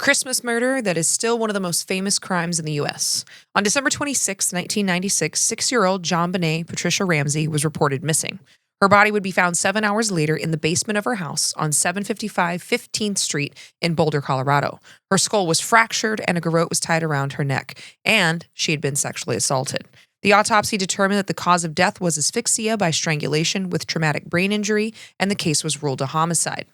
Christmas murder that is still one of the most famous crimes in the U.S. On December 26, 1996, 6-year-old Jon Benet, Patricia Ramsey, was reported missing. Her body would be found 7 hours later in the basement of her house on 755 15th Street in Boulder, Colorado. Her skull was fractured and a garrote was tied around her neck, and she had been sexually assaulted. The autopsy determined that the cause of death was asphyxia by strangulation with traumatic brain injury, and the case was ruled a homicide.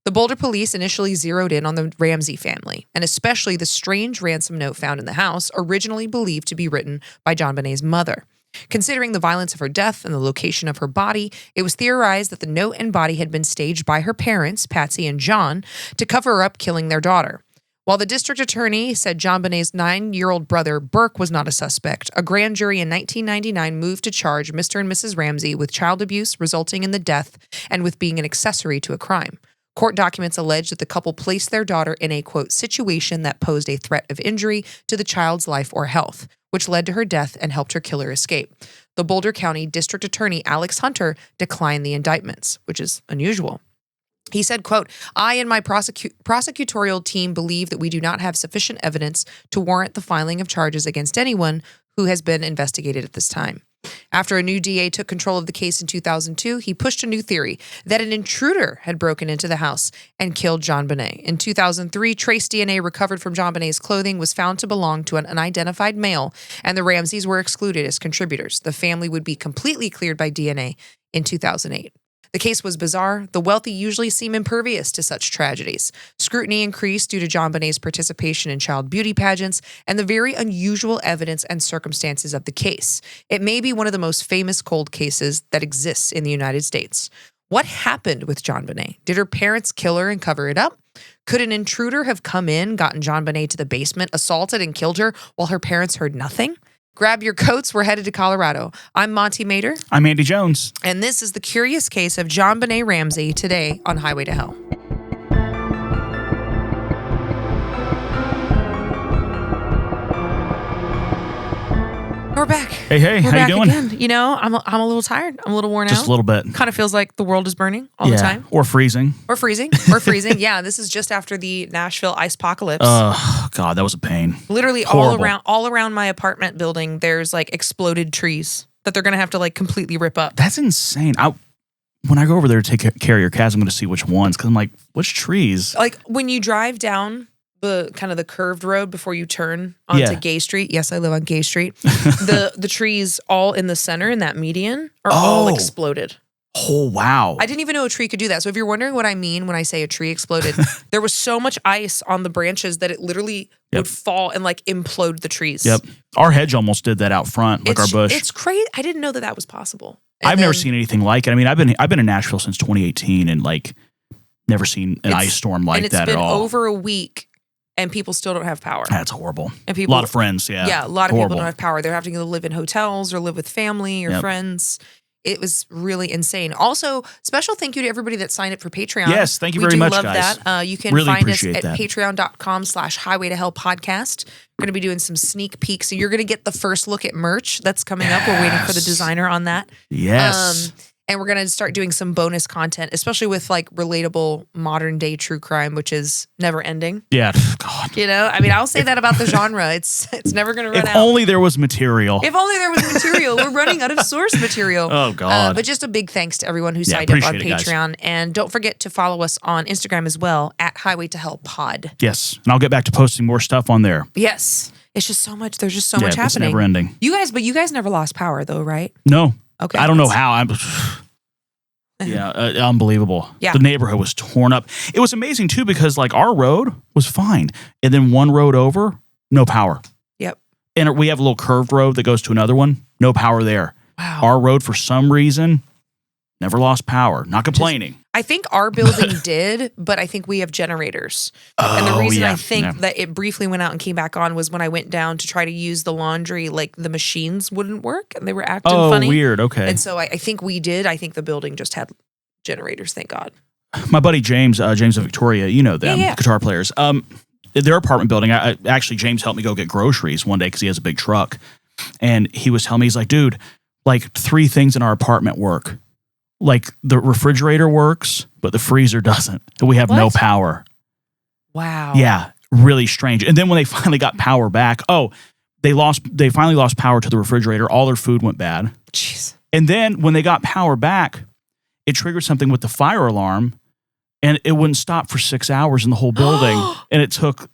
The Boulder police initially zeroed in on the Ramsey family, and especially the strange ransom note found in the house, originally believed to be written by Jon Benet's mother. Considering the violence of her death and the location of her body, it was theorized that the note and body had been staged by her parents, Patsy and John, to cover up killing their daughter. While the district attorney said Jon Benet's 9-year-old brother, Burke, was not a suspect, a grand jury in 1999 moved to charge Mr. and Mrs. Ramsey with child abuse resulting in the death and with being an accessory to a crime. Court documents allege that the couple placed their daughter in a, quote, situation that posed a threat of injury to the child's life or health, which led to her death and helped her killer escape. The Boulder County District Attorney Alex Hunter declined the indictments, which is unusual. He said, quote, I and my prosecutorial team believe that we do not have sufficient evidence to warrant the filing of charges against anyone who has been investigated at this time. After a new DA took control of the case in 2002, he pushed a new theory that an intruder had broken into the house and killed Jon Benet. In 2003, trace DNA recovered from Jon Benet's clothing was found to belong to an unidentified male, and the Ramseys were excluded as contributors. The family would be completely cleared by DNA in 2008. The case was bizarre. The wealthy usually seem impervious to such tragedies. Scrutiny increased due to Jon Benet's participation in child beauty pageants and the very unusual evidence and circumstances of the case. It may be one of the most famous cold cases that exists in the United States. What happened with Jon Benet? Did her parents kill her and cover it up? Could an intruder have come in, gotten Jon Benet to the basement, assaulted and killed her while her parents heard nothing? Grab your coats. We're headed to Colorado. I'm Monty Mader. I'm Andy Jones. And this is the curious case of Jon Benet Ramsey today on Highway to Hell. We're back. Hey, We're how back you doing? Again. You know, I'm a little tired. I'm a little worn out. Just a little bit. Kind of feels like the world is burning all the time. Or freezing. Or freezing. Or freezing. Yeah, this is just after the Nashville ice apocalypse. Oh, God, that was a pain. Literally Horrible. all around my apartment building, there's like exploded trees that they're going to have to like completely rip up. That's insane. When I go over there to take care of your cats, I'm going to see which ones, because I'm like, which trees? Like when you drive down the kind of the curved road before you turn onto Gay Street. Yes, I live on Gay Street. The trees all in the center in that median are all exploded. Oh, wow. I didn't even know a tree could do that. So if you're wondering what I mean when I say a tree exploded, there was so much ice on the branches that it literally would fall and like implode the trees. Yep. Our hedge almost did that out front, like our bush. It's crazy. I didn't know that was possible. I've never seen anything like it. I mean, I've been in Nashville since 2018 and like never seen an ice storm like that at all. And it's been over a week and people still don't have power. That's horrible. And people, a lot of friends, yeah. Yeah, a lot of people don't have power. They're having to live in hotels or live with family or friends. It was really insane. Also, special thank you to everybody that signed up for Patreon. Yes, thank you very much, guys. We do love that. You can really find us appreciate at that. patreon.com/Highway to Hell podcast. We're going to be doing some sneak peeks. So you're going to get the first look at merch that's coming up. We're waiting for the designer on that. Yes. And we're going to start doing some bonus content, especially with like relatable modern day true crime, which is never ending. Yeah. God. You know, I mean, I'll say that about the genre. It's never going to run out. If only there was material. If only there was material. We're running out of source material. Oh, God. But just a big thanks to everyone who signed up on Patreon. And don't forget to follow us on Instagram as well, at Highway to Hell Pod. Yes. And I'll get back to posting more stuff on there. Yes. It's just so much. There's just so much happening. It's never ending. You guys never lost power though, right? No. Okay. I don't know how. Unbelievable. Yeah. The neighborhood was torn up. It was amazing too because like our road was fine. And then one road over, no power. Yep. And we have a little curved road that goes to another one, no power there. Wow. Our road for some reason never lost power. Not complaining. I think our building did, but I think we have generators. And the reason I think that it briefly went out and came back on was when I went down to try to use the laundry, like the machines wouldn't work and they were acting funny. Oh, weird. Okay. And so I think we did. I think the building just had generators, thank God. My buddy James of Victoria, you know them, guitar players. Their apartment building, actually James helped me go get groceries one day because he has a big truck. And he was telling me, he's like, dude, like 3 things in our apartment work. Like the refrigerator works, but the freezer doesn't. And we have no power. Wow. Yeah. really strange. And then when they finally got power back, they finally lost power to the refrigerator. All their food went bad. Jeez. And then when they got power back, it triggered something with the fire alarm, and it wouldn't stop for 6 hours in the whole building. And it took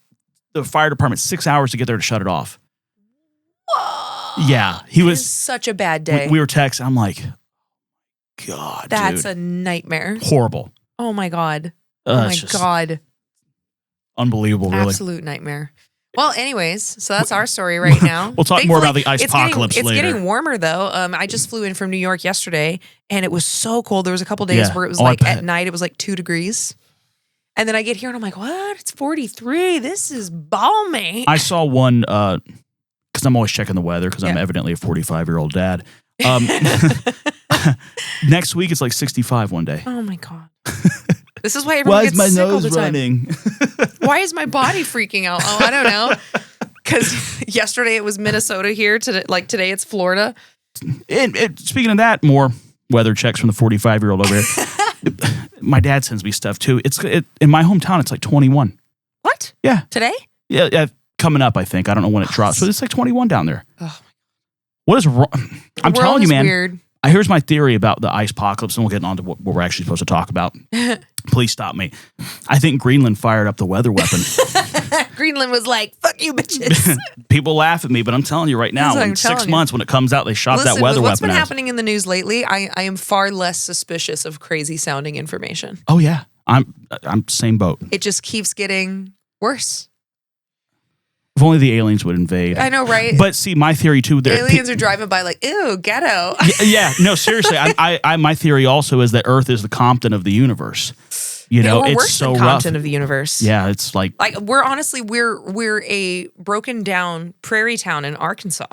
the fire department 6 hours to get there to shut it off. Whoa. Yeah. It was such a bad day. We were texting. I'm like, God, that's dude. a nightmare. Horrible. Oh my God. Oh my God. Unbelievable, really. Absolute nightmare. Well, anyways, so that's our story right now. We'll talk more about the ice apocalypse later. It's getting warmer, though. I just flew in from New York yesterday, and it was so cold. There was a couple days where it was like at night, it was like 2 degrees. And then I get here, and I'm like, what? It's 43. This is balmy. I saw one, because I'm always checking the weather, because I'm evidently a 45-year-old dad. Next week, it's like 65 one day. Oh, my God. This is why everyone gets sick all the time. Why is my nose running? Why is my body freaking out? Oh, I don't know. Because yesterday it was Minnesota here. Today it's Florida. Speaking of that, more weather checks from the 45-year-old over here. My dad sends me stuff too. In my hometown, it's like 21. What? Yeah. Today? Yeah, coming up, I think. I don't know when it drops. So it's like 21 down there. Oh. What is wrong? I'm telling you, man. Weird. Here's my theory about the ice apocalypse, and we'll get on to what we're actually supposed to talk about. Please stop me. I think Greenland fired up the weather weapon. Greenland was like, fuck you, bitches. People laugh at me, but I'm telling you right now, in 6 months when it comes out, they shot that weather weapon. What's been happening in the news lately, I am far less suspicious of crazy sounding information. Oh, yeah. I'm same boat. It just keeps getting worse. If only the aliens would invade. I know, right? But see, my theory too. Aliens are driving by like, ew, ghetto. Yeah, no, seriously. My theory also is that Earth is the Compton of the universe. You know, we're it's worse so than rough. Compton of the universe. Yeah, it's like we're a broken down prairie town in Arkansas.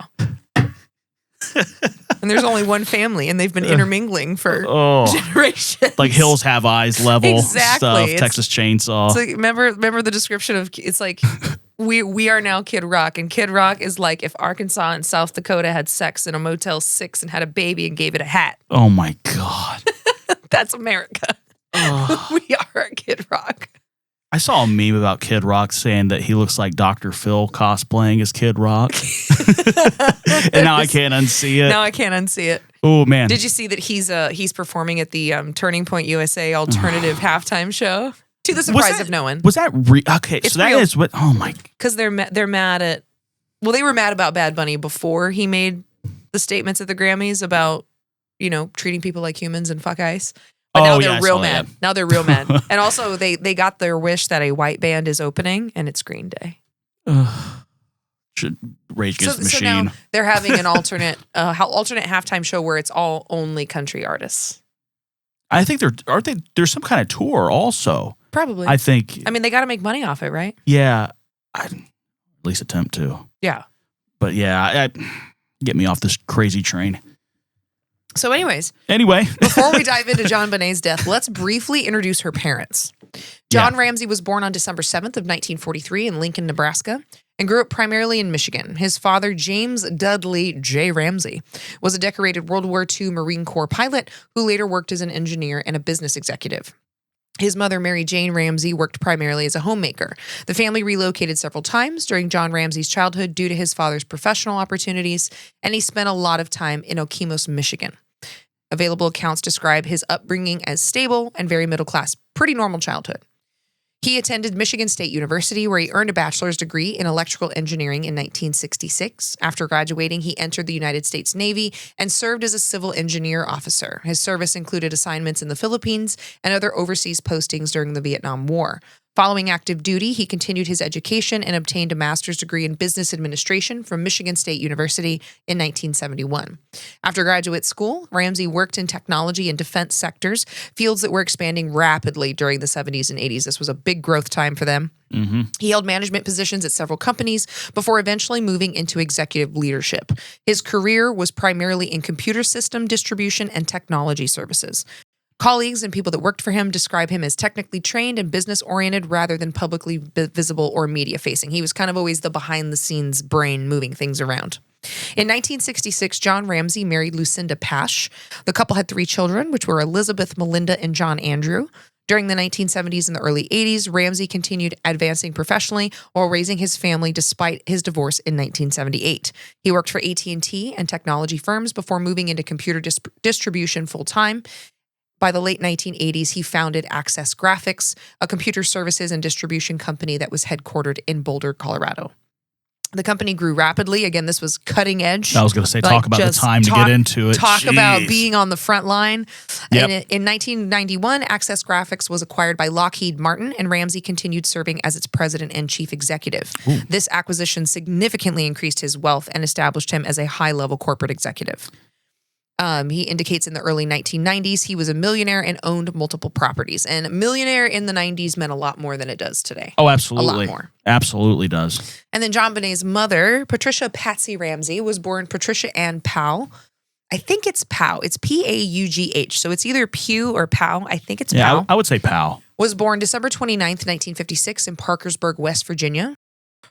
And there's only one family, and they've been intermingling for generations. Like Hills Have Eyes level stuff, Texas Chainsaw. It's like, remember the description of, it's like, we are now Kid Rock, and Kid Rock is like if Arkansas and South Dakota had sex in a Motel 6 and had a baby and gave it a hat. Oh my God. That's America. We are Kid Rock. I saw a meme about Kid Rock saying that he looks like Dr. Phil cosplaying as Kid Rock. And now I can't unsee it. Now I can't unsee it. Oh, man. Did you see that he's performing at the Turning Point USA alternative halftime show? To the surprise of no one. Was that okay? It's so that real. Is what? Oh my! Because they're mad at. Well, they were mad about Bad Bunny before he made the statements at the Grammys about, treating people like humans and fuck ice. But now they're real mad. Now they're real mad. And also they got their wish that a white band is opening, and it's Green Day. Should Rage Against the Machine. So now they're having an alternate halftime show where it's all only country artists. I think there's some kind of tour also. Probably. I think. I mean, they got to make money off it, right? Yeah. At least attempt to. Yeah. But yeah, get me off this crazy train. So anyways. Before we dive into Jon Benet's death, let's briefly introduce her parents. John Ramsey was born on December 7th of 1943 in Lincoln, Nebraska, and grew up primarily in Michigan. His father, James Dudley J. Ramsey, was a decorated World War II Marine Corps pilot who later worked as an engineer and a business executive. His mother, Mary Jane Ramsey, worked primarily as a homemaker. The family relocated several times during John Ramsey's childhood due to his father's professional opportunities, and he spent a lot of time in Okemos, Michigan. Available accounts describe his upbringing as stable and very middle class, pretty normal childhood. He attended Michigan State University, where he earned a bachelor's degree in electrical engineering in 1966. After graduating, he entered the United States Navy and served as a civil engineer officer. His service included assignments in the Philippines and other overseas postings during the Vietnam War. Following active duty, he continued his education and obtained a master's degree in business administration from Michigan State University in 1971. After graduate school, Ramsey worked in technology and defense sectors, fields that were expanding rapidly during the 70s and 80s. This was a big growth time for them. Mm-hmm. He held management positions at several companies before eventually moving into executive leadership. His career was primarily in computer system distribution and technology services. Colleagues and people that worked for him describe him as technically trained and business-oriented rather than publicly visible or media-facing. He was kind of always the behind-the-scenes brain moving things around. In 1966, John Ramsey married Lucinda Pash. The couple had 3 children, which were Elizabeth, Melinda, and John Andrew. During the 1970s and the early 80s, Ramsey continued advancing professionally while raising his family despite his divorce in 1978. He worked for AT&T and technology firms before moving into computer distribution full-time. By the late 1980s, he founded Access Graphics, a computer services and distribution company that was headquartered in Boulder, Colorado. The company grew rapidly. Again, this was cutting edge. I was going to say, talk about the time to get into it. Talk about being on the front line. Yep. In 1991, Access Graphics was acquired by Lockheed Martin, and Ramsey continued serving as its president and chief executive. Ooh. This acquisition significantly increased his wealth and established him as a high-level corporate executive. He indicates in the early 1990s, he was a millionaire and owned multiple properties. And millionaire in the 90s meant a lot more than it does today. Oh, absolutely. A lot more. Absolutely does. And then Jon Benet's mother, Patricia Patsy Ramsey, was born Patricia Ann Powell. I think it's Pow. It's P-A-U-G-H. So it's either Pew or Pow. I think it's Pow. Yeah, I would say Pow. Was born December 29th, 1956 in Parkersburg, West Virginia.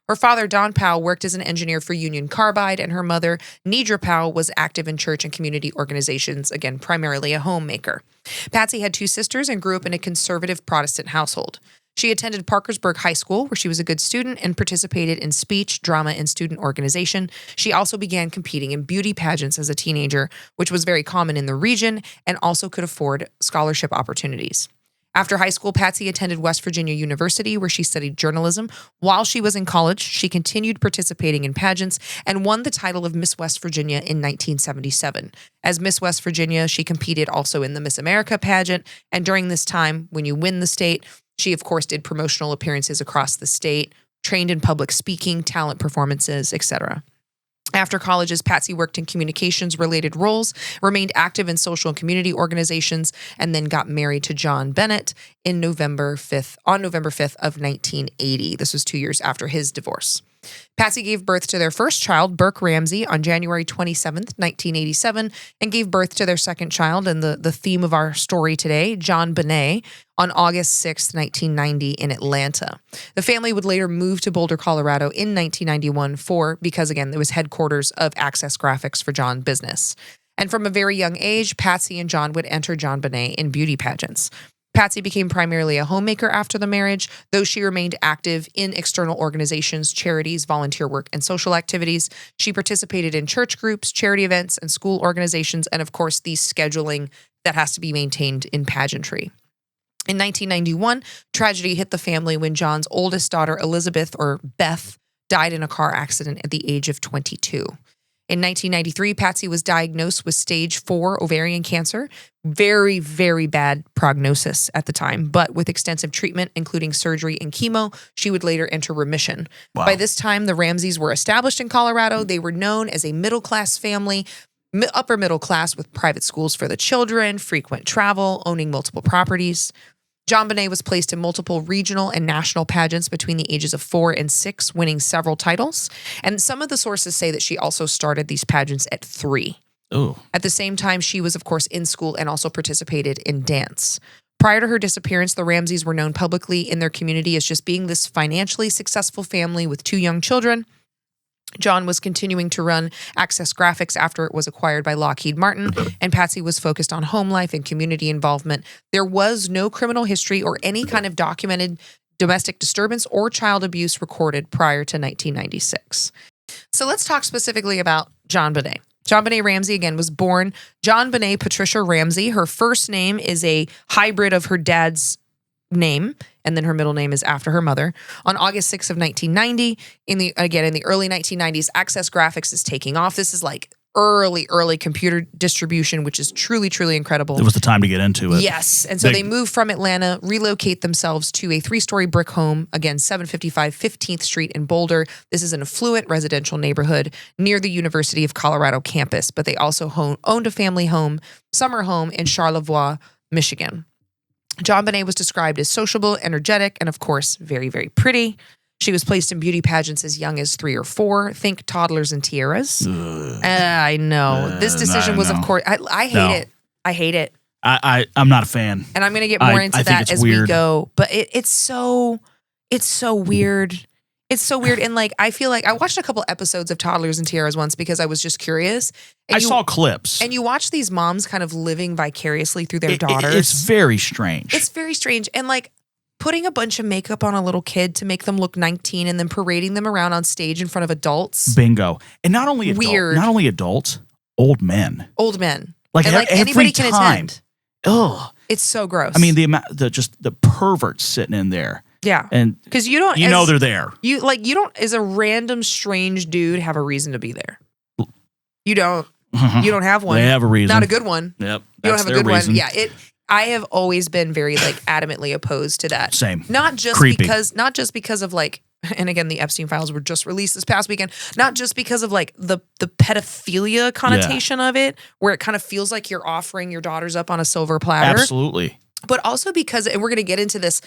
Her father, Don Powell, worked as an engineer for Union Carbide, and her mother, Nedra Powell, was active in church and community organizations, again, primarily a homemaker. Patsy had 2 sisters and grew up in a conservative Protestant household. She attended Parkersburg High School, where she was a good student and participated in speech, drama, and student organization. She also began competing in beauty pageants as a teenager, which was very common in the region, and also could afford scholarship opportunities. After high school, Patsy attended West Virginia University, where she studied journalism. While she was in college, she continued participating in pageants and won the title of Miss West Virginia in 1977. As Miss West Virginia, she competed also in the Miss America pageant. And during this time, when you win the state, she, of course, did promotional appearances across the state, trained in public speaking, talent performances, etc. After colleges, Patsy worked in communications-related roles, remained active in social and community organizations, and then got married to Jon Benet on November 5th of 1980. This was 2 years after his divorce. Patsy gave birth to their first child, Burke Ramsey, on January 27th, 1987, and gave birth to their second child, and the theme of our story today, Jon Benet, on August 6th, 1990 in Atlanta. The family would later move to Boulder, Colorado in 1991 because, again, it was headquarters of Access Graphics for Jon business. And from a very young age, Patsy and Jon would enter Jon Benet in beauty pageants. Patsy became primarily a homemaker after the marriage, though she remained active in external organizations, charities, volunteer work, and social activities. She participated in church groups, charity events, and school organizations, and of course, the scheduling that has to be maintained in pageantry. In 1991, tragedy hit the family when Jon's oldest daughter, Elizabeth, or Beth, died in a car accident at the age of 22. In 1993, Patsy was diagnosed with stage 4 ovarian cancer. Very, very bad prognosis at the time, but with extensive treatment, including surgery and chemo, she would later enter remission. Wow. By this time, the Ramseys were established in Colorado. They were known as a middle-class family, upper middle class with private schools for the children, frequent travel, owning multiple properties. Jon Benet was placed in multiple regional and national pageants between the ages of 4 and 6, winning several titles. And some of the sources say that she also started these pageants at 3. Ooh. At the same time, she was, of course, in school and also participated in dance. Prior to her disappearance, the Ramseys were known publicly in their community as just being this financially successful family with 2 young children. Jon was continuing to run Access Graphics after it was acquired by Lockheed Martin, and Patsy was focused on home life and community involvement. There was no criminal history or any kind of documented domestic disturbance or child abuse recorded prior to 1996. So let's talk specifically about Jon Benet. Jon Benet Ramsey, again, was born Jon Benet Patricia Ramsey. Her first name is a hybrid of her dad's name, and then her middle name is after her mother. On August 6th of 1990, in the early 1990s, Access Graphics is taking off. This is like early computer distribution, which is truly, truly incredible. It was the time to get into it. Yes. And so they move from Atlanta, relocate themselves to a 3-story brick home, again, 755 15th Street in Boulder. This is an affluent residential neighborhood near the University of Colorado campus, but they also owned a family home, summer home in Charlevoix, Michigan. Jon Benet was described as sociable, energetic, and of course, very, very pretty. She was placed in beauty pageants as young as 3 or 4. Think toddlers and tiaras. I know. This decision was, of course, I hate it. I hate it. I'm not a fan. And I'm going to get more into that as we go. But it's so weird. It's so weird. And like, I feel like I watched a couple episodes of Toddlers and Tiaras once because I was just curious. And I saw clips. And you watch these moms kind of living vicariously through their daughters. It's very strange. It's very strange. And like putting a bunch of makeup on a little kid to make them look 19 and then parading them around on stage in front of adults. Bingo. And not only adults, old men. Old men. Like, and like anybody can attend. Ugh. It's so gross. I mean, the perverts sitting in there. Yeah. And because you don't, they're there. You don't, as a random strange dude, have a reason to be there. You don't. You don't have one. They have a reason. Not a good one. Yep. You don't have a good one. Yeah. I have always been very like adamantly opposed to that. Same. Not just because of like, and again, the Epstein files were just released this past weekend. Not just because of like the pedophilia connotation of it, where it kind of feels like you're offering your daughters up on a silver platter. Absolutely. But also because, and we're going to get into this,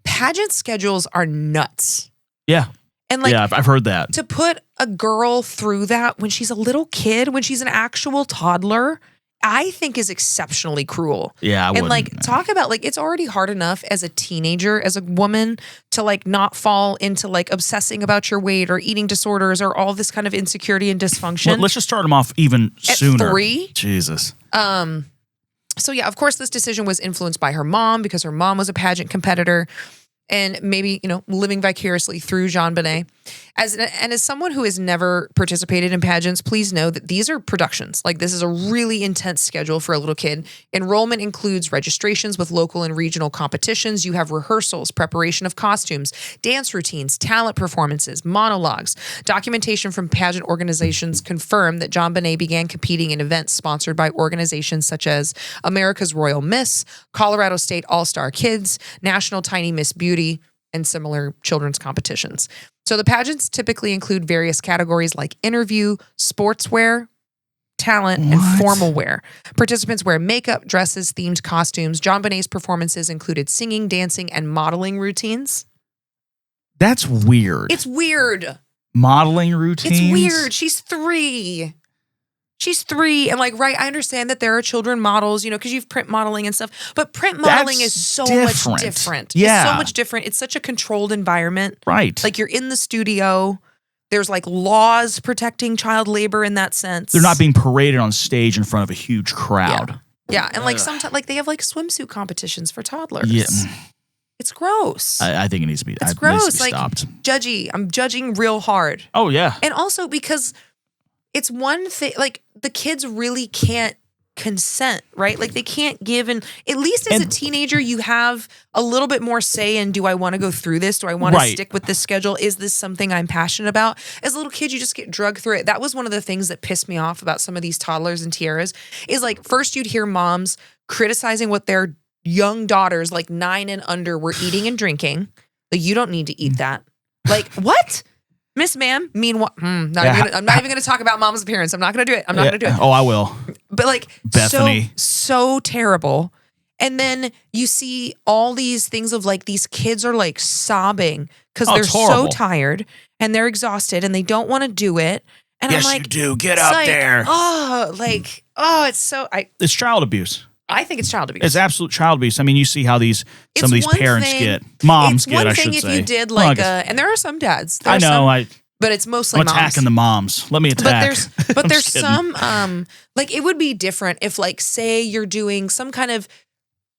pageant schedules are nuts. Yeah. And like, yeah, I've heard that. To put a girl through that when she's a little kid, when she's an actual toddler, I think is exceptionally cruel. Yeah, and like talk about like it's already hard enough as a teenager, as a woman, to like not fall into like obsessing about your weight or eating disorders or all this kind of insecurity and dysfunction. Well, let's just start them off even sooner. At 3? Jesus. So yeah, of course, this decision was influenced by her mom because her mom was a pageant competitor. And maybe, living vicariously through Jon Benet. As someone who has never participated in pageants, please know that these are productions. Like, this is a really intense schedule for a little kid. Enrollment includes registrations with local and regional competitions. You have rehearsals, preparation of costumes, dance routines, talent performances, monologues. Documentation from pageant organizations confirm that Jon Benet began competing in events sponsored by organizations such as America's Royal Miss, Colorado State All-Star Kids, National Tiny Miss Beauty, and similar children's competitions. So the pageants typically include various categories like interview, sportswear, talent, and formal wear. Participants wear makeup, dresses, themed costumes. Jon Benet's performances included singing, dancing, and modeling routines. That's weird. It's weird. Modeling routines? It's weird. She's 3. And like, right, I understand that there are children models, because you've print modeling and stuff, but print modeling is so much different. Yeah. It's so much different. It's such a controlled environment. Right. Like you're in the studio. There's like laws protecting child labor in that sense. They're not being paraded on stage in front of a huge crowd. Yeah. And like sometimes like they have like swimsuit competitions for toddlers. Yeah. It's gross. I think it needs to be. It's gross. Like stopped. Judgy. I'm judging real hard. Oh yeah. And also because it's one thing, like the kids really can't consent, right? Like they can't give, and at least as a teenager, you have a little bit more say in, do I want to go through this? Do I want to stick with this schedule? Is this something I'm passionate about? As a little kid, you just get drugged through it. That was one of the things that pissed me off about some of these toddlers and tiaras is like, first you'd hear moms criticizing what their young daughters, like 9 and under, were eating and drinking. Like, you don't need to eat that. Like, what? Miss Ma'am, meanwhile, I'm not even going to talk about mom's appearance. I'm not going to do it. I'm not going to do it. Oh, I will. But like, Bethany. so terrible. And then you see all these things of like, these kids are like sobbing because they're so tired and they're exhausted and they don't want to do it. And yes, I'm like, you do. Get out there. It's so, it's child abuse. I think it's child abuse. It's absolute child abuse. I mean, you see how some of these parents get. Moms get, I should say. It's one thing if you did like and there are some dads. I know. But it's mostly I'm attacking the moms. Let me attack. But there's some, like it would be different if like, say you're doing some kind of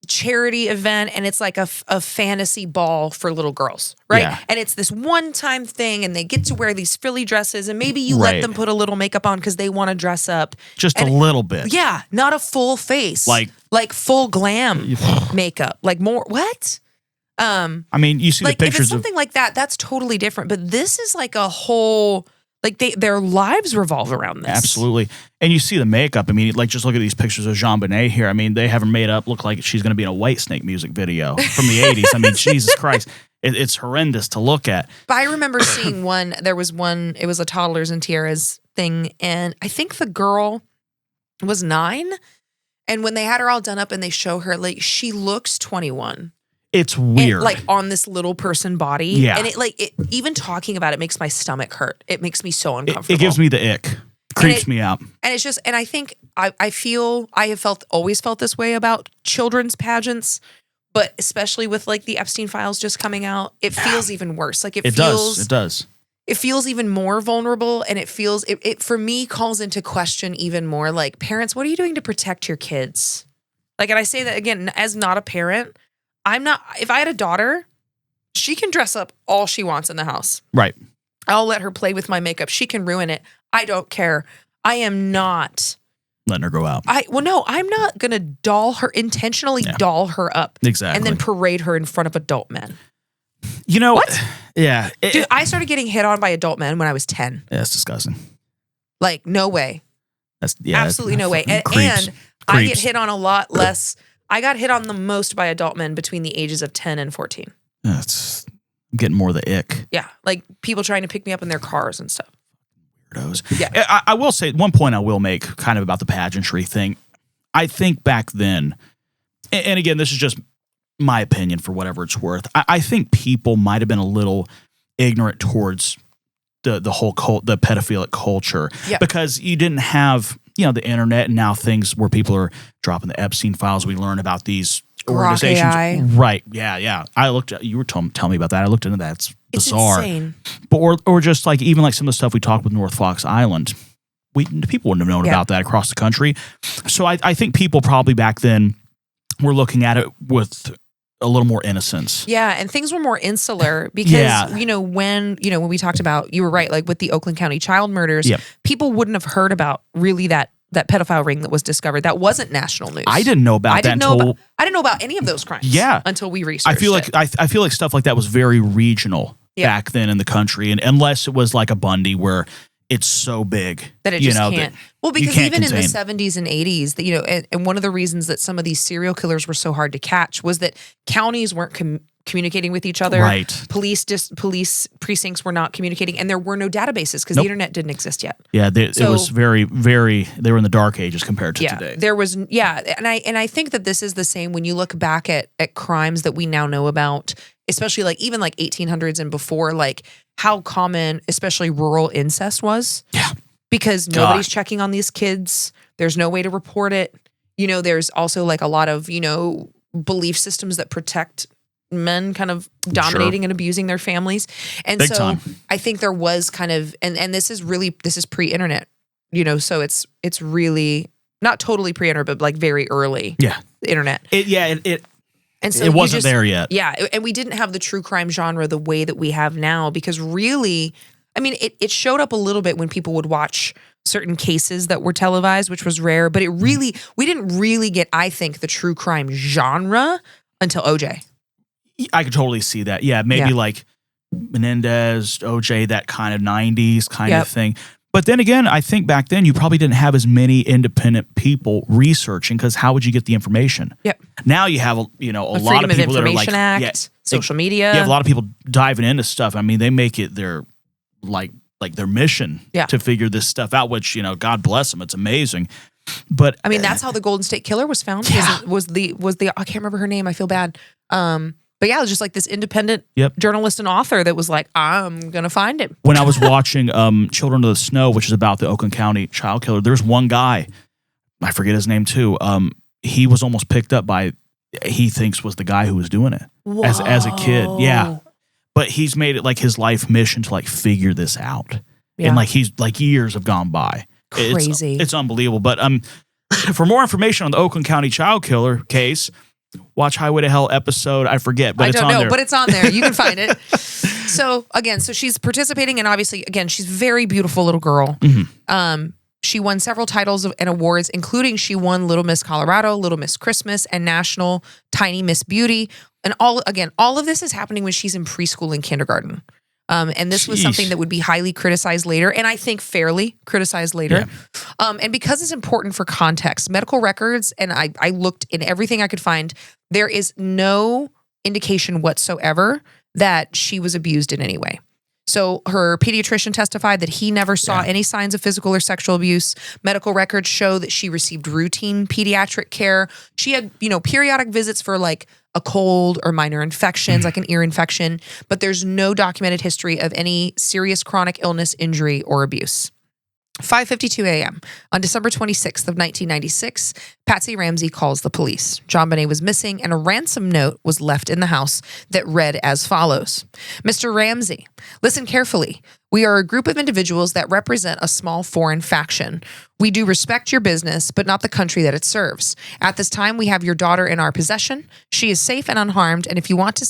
charity event and it's like a fantasy ball for little girls, right? Yeah. And it's this one-time thing and they get to wear these frilly dresses and maybe you let them put a little makeup on because they want to dress up. Just a little bit. Yeah, not a full face. Like full glam makeup. Like more, what? I mean, you see like the pictures if it's something like that, that's totally different. But this is like a whole, like their lives revolve around this. Absolutely. And you see the makeup. I mean, like just look at these pictures of Jon Benet here. I mean, they have her made up look like she's going to be in a Whitesnake music video from the 80s. I mean, Jesus Christ. It's horrendous to look at. But I remember seeing one, it was a Toddlers and Tiaras thing. And I think the girl was 9. And when they had her all done up and they show her, like, she looks 21. It's weird. And, like on this little person body. Yeah. And even talking about it makes my stomach hurt. It makes me so uncomfortable. It gives me the ick. Creeps me out. And it's just, and I think I have always felt this way about children's pageants, But especially with like the Epstein files just coming out, it feels even worse. Like it does. It feels even more vulnerable, and it feels it for me calls into question even more. Like, parents, what are you doing to protect your kids? Like, and I say that again as not a parent. I'm not. If I had a daughter, she can dress up all she wants in the house. Right. I'll let her play with my makeup. She can ruin it. I don't care. I am not letting her go out. No, I'm not going to intentionally doll her up. Exactly. And then parade her in front of adult men. You know what? Yeah. Dude, I started getting hit on by adult men when I was 10. Yeah, that's disgusting. Like, no way. Absolutely no way. And I get hit on a lot less. I got hit on the most by adult men between the ages of 10 and 14. I'm getting more of the ick. Yeah, like people trying to pick me up in their cars and stuff. Weirdos. Yeah. I will say, one point I will make kind of about the pageantry thing. I think back then, and again, this is just my opinion for whatever it's worth, I think people might have been a little ignorant towards the whole the pedophilic culture. Yeah. Because you didn't have, the internet, and now things where people are dropping the Epstein files. We learn about these organizations. AI. Right. Yeah. I looked at, you were telling me about that. I looked into that. It's bizarre. Insane. But or just like even like some of the stuff we talked with North Fox Island, people wouldn't have known about that across the country. So I think people probably back then were looking at it with a little more innocence. Yeah, and things were more insular because when we talked about, you were right, like with the Oakland County child murders, people wouldn't have heard about really that pedophile ring that was discovered. That wasn't national news. I didn't know about that until I didn't know about any of those crimes. Until we researched. I feel like stuff like that was very regional back then in the country, and unless it was like a Bundy where it's so big that it just can't. Well, because even in the 70s and 80s, and one of the reasons that some of these serial killers were so hard to catch was that counties weren't communicating with each other. Right. Police precincts were not communicating, and there were no databases because the internet didn't exist yet. Yeah, it was very, very. They were in the dark ages compared to today. There was, and I think that this is the same when you look back at crimes that we now know about, especially like even like 1800s and before, like how common, especially rural incest was. Yeah. Because nobody's checking on these kids. There's no way to report it. There's also like a lot of, belief systems that protect men kind of dominating and abusing their families. And Big time. I think there was kind of, and this is pre-internet, so it's really not totally pre-internet, but like very early. Yeah. Internet. And so it wasn't there yet. Yeah. And we didn't have the true crime genre the way that we have now, because really, I mean, it showed up a little bit when people would watch certain cases that were televised, which was rare, but we didn't really get, I think, the true crime genre until OJ. I could totally see that. Yeah, maybe like Menendez, OJ, that kind of 90s kind of thing. But then again, I think back then you probably didn't have as many independent people researching, because how would you get the information? Yep. Now you have a lot of people that are like Act, social media. You have a lot of people diving into stuff. I mean, they make it their like their mission to figure this stuff out, which, God bless them. It's amazing. But I mean, that's how the Golden State Killer was found. Yeah. Was the I can't remember her name. I feel bad. But yeah, it was just like this independent journalist and author that was like, I'm going to find him. When I was watching Children of the Snow, which is about the Oakland County child killer, there's one guy, I forget his name too, he was almost picked up by, he thinks was the guy who was doing it as a kid. Yeah. But he's made it like his life mission to like figure this out. Yeah. And like he's like years have gone by. Crazy. It's unbelievable. But for more information on the Oakland County child killer case, watch Highway to Hell episode. I forget, but it's on there. But it's on there. You can find it. So again, she's participating, and obviously, again, she's a very beautiful little girl. Mm-hmm. She won several titles and awards, including she won Little Miss Colorado, Little Miss Christmas, and National Tiny Miss Beauty. And all of this is happening when she's in preschool and kindergarten. And this was something that would be highly criticized later, and I think fairly criticized later. Yeah. And because it's important for context, medical records, and I looked in everything I could find, there is no indication whatsoever that she was abused in any way. So her pediatrician testified that he never saw any signs of physical or sexual abuse. Medical records show that she received routine pediatric care. She had, periodic visits for like a cold or minor infections, like an ear infection, but there's no documented history of any serious chronic illness, injury, or abuse. 5:52 a.m. On December 26th of 1996, Patsy Ramsey calls the police. Jon Benet was missing, and a ransom note was left in the house that read as follows. Mr. Ramsey, listen carefully. We are a group of individuals that represent a small foreign faction. We do respect your business, but not the country that it serves. At this time, we have your daughter in our possession. She is safe and unharmed, and if you want her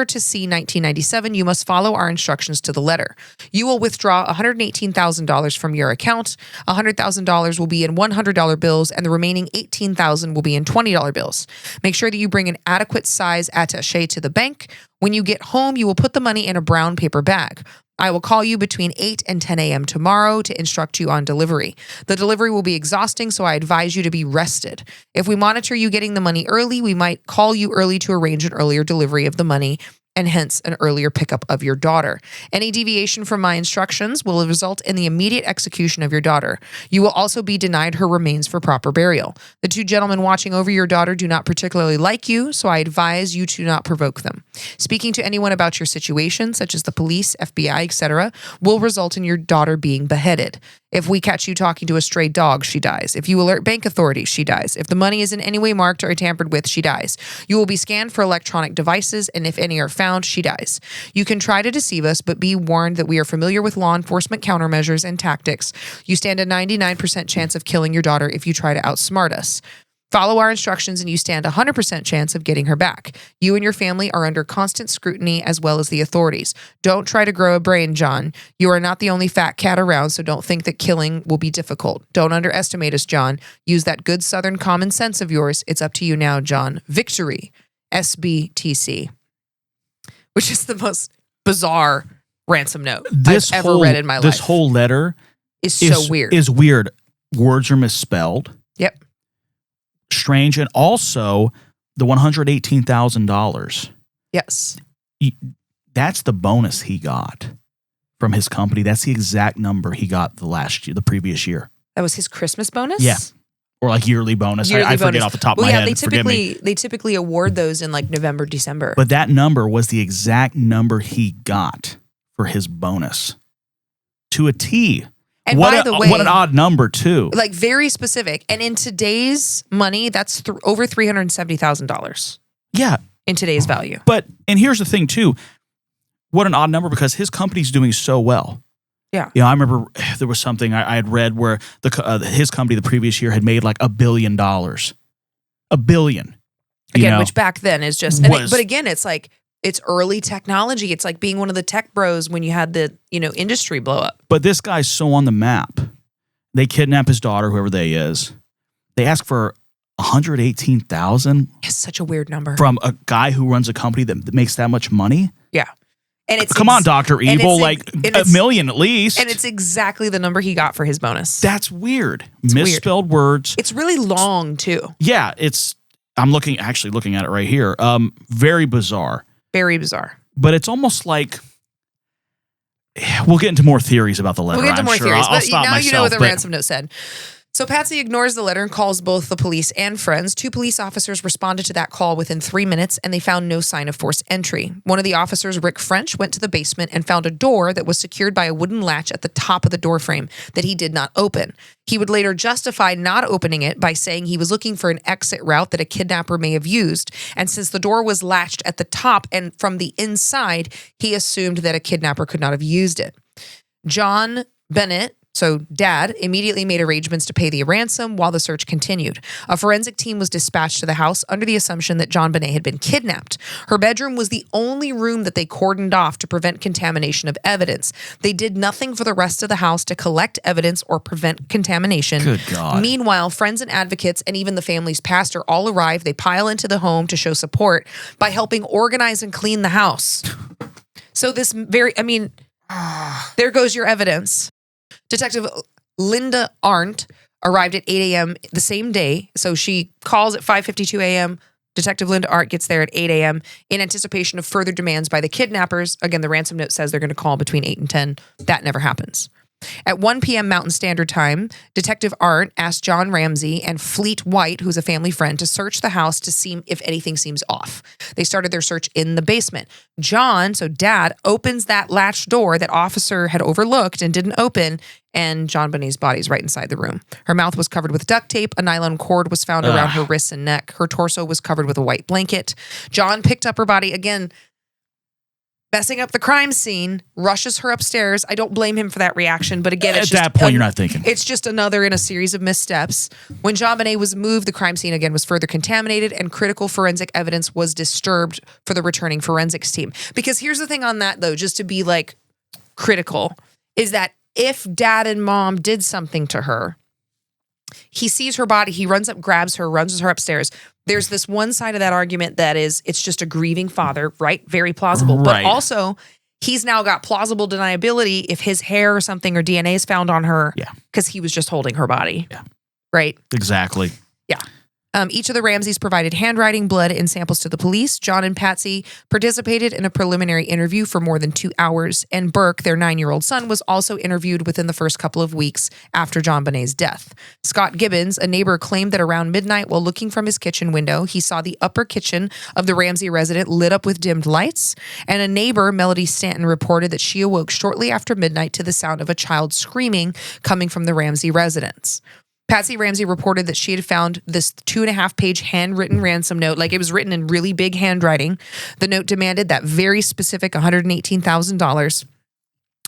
to see 1997, you must follow our instructions to the letter. You will withdraw $118,000 from your account. $100,000 will be in $100 bills, and the remaining $18,000 will be in $20 bills. Make sure that you bring an adequate size attaché to the bank. When you get home, you will put the money in a brown paper bag. I will call you between 8 and 10 a.m. tomorrow to instruct you on delivery. The delivery will be exhausting, so I advise you to be rested. If we monitor you getting the money early, we might call you early to arrange an earlier delivery of the money and hence an earlier pickup of your daughter. Any deviation from my instructions will result in the immediate execution of your daughter. You will also be denied her remains for proper burial. The two gentlemen watching over your daughter do not particularly like you, so I advise you to not provoke them. Speaking to anyone about your situation, such as the police, FBI, etc., will result in your daughter being beheaded. If we catch you talking to a stray dog, she dies. If you alert bank authorities, she dies. If the money is in any way marked or tampered with, she dies. You will be scanned for electronic devices, and if any are found, she dies. You can try to deceive us, but be warned that we are familiar with law enforcement countermeasures and tactics. You stand a 99% chance of killing your daughter if you try to outsmart us. Follow our instructions and you stand a 100% chance of getting her back. You and your family are under constant scrutiny as well as the authorities. Don't try to grow a brain, John. You are not the only fat cat around, so don't think that killing will be difficult. Don't underestimate us, John. Use that good Southern common sense of yours. It's up to you now, John. Victory. SBTC. Which is the most bizarre ransom note I've ever read in my life. This whole letter is so weird. Is weird. Words are misspelled. Yep. Strange, and also the $118,000. Yes. That's the bonus he got from his company. That's the exact number he got the previous year. That was his Christmas bonus? Yeah. Or like yearly bonus. I forget off the top of my head. They typically award those in like November, December. But that number was the exact number he got for his bonus. To a T. And by the way, what an odd number too. Like very specific. And in today's money, that's over $370,000. Yeah. In today's value. And here's the thing too. What an odd number because his company's doing so well. Yeah. I remember there was something I had read where his company the previous year had made like $1 billion. $1 billion. Again, which back then is just, but again, it's like, it's early technology. It's like being one of the tech bros when you had the, industry blow up. But this guy's so on the map. They kidnap his daughter, whoever they is. They ask for $118,000. It's such a weird number. From a guy who runs a company that makes that much money? Yeah. And it's come on, Dr. Evil, like $1 million at least. And it's exactly the number he got for his bonus. That's weird. Misspelled words. It's really long too. Yeah, I'm looking at it right here. Very bizarre. Very bizarre. But it's almost like we'll get into more theories about the letter. We'll get into more theories. I'll stop now myself, you know what the ransom note said. So Patsy ignores the letter and calls both the police and friends. 2 police officers responded to that call within 3 minutes, and they found no sign of forced entry. One of the officers, Rick French, went to the basement and found a door that was secured by a wooden latch at the top of the door frame that he did not open. He would later justify not opening it by saying he was looking for an exit route that a kidnapper may have used, and since the door was latched at the top and from the inside, he assumed that a kidnapper could not have used it. Jon Benet, so Dad, immediately made arrangements to pay the ransom while the search continued. A forensic team was dispatched to the house under the assumption that Jon Benet had been kidnapped. Her bedroom was the only room that they cordoned off to prevent contamination of evidence. They did nothing for the rest of the house to collect evidence or prevent contamination. Good God. Meanwhile, friends and advocates and even the family's pastor all arrive. They pile into the home to show support by helping organize and clean the house. So there goes your evidence. Detective Linda Arndt arrived at 8 a.m. the same day. So she calls at 5:52 a.m. Detective Linda Arndt gets there at 8 a.m. in anticipation of further demands by the kidnappers. Again, the ransom note says they're going to call between 8 and 10. That never happens. At 1 p.m. Mountain Standard Time, Detective Arndt asked John Ramsey and Fleet White, who's a family friend, to search the house to see if anything seems off. They started their search in the basement. John, so Dad, opens that latch door that officer had overlooked and didn't open, and Jon Benet's body is right inside the room. Her mouth was covered with duct tape. A nylon cord was found around her wrists and neck. Her torso was covered with a white blanket. John picked up her body again, messing up the crime scene, rushes her upstairs. I don't blame him for that reaction, but again, at that point, you're not thinking. It's just another in a series of missteps. When Jon Benet was moved, the crime scene again was further contaminated, and critical forensic evidence was disturbed for the returning forensics team. Because here's the thing on that, though, just to be like critical, is that if dad and mom did something to her, he sees her body, he runs up, grabs her, runs her upstairs. There's this one side of that argument that is, it's just a grieving father, right? Very plausible. Right. But also, he's now got plausible deniability if his hair or something or DNA is found on her. Yeah. Because he was just holding her body. Yeah. Right? Exactly. Yeah. Each of the Ramseys provided handwriting, blood, and samples to the police. John and Patsy participated in a preliminary interview for more than 2 hours, and Burke, their 9-year-old son, was also interviewed within the first couple of weeks after Jon Benet's death. Scott Gibbons, a neighbor, claimed that around midnight, while looking from his kitchen window, he saw the upper kitchen of the Ramsey residence lit up with dimmed lights, and a neighbor, Melody Stanton, reported that she awoke shortly after midnight to the sound of a child screaming coming from the Ramsey residence. Patsy Ramsey reported that she had found this 2.5-page handwritten ransom note, like it was written in really big handwriting. The note demanded that very specific $118,000.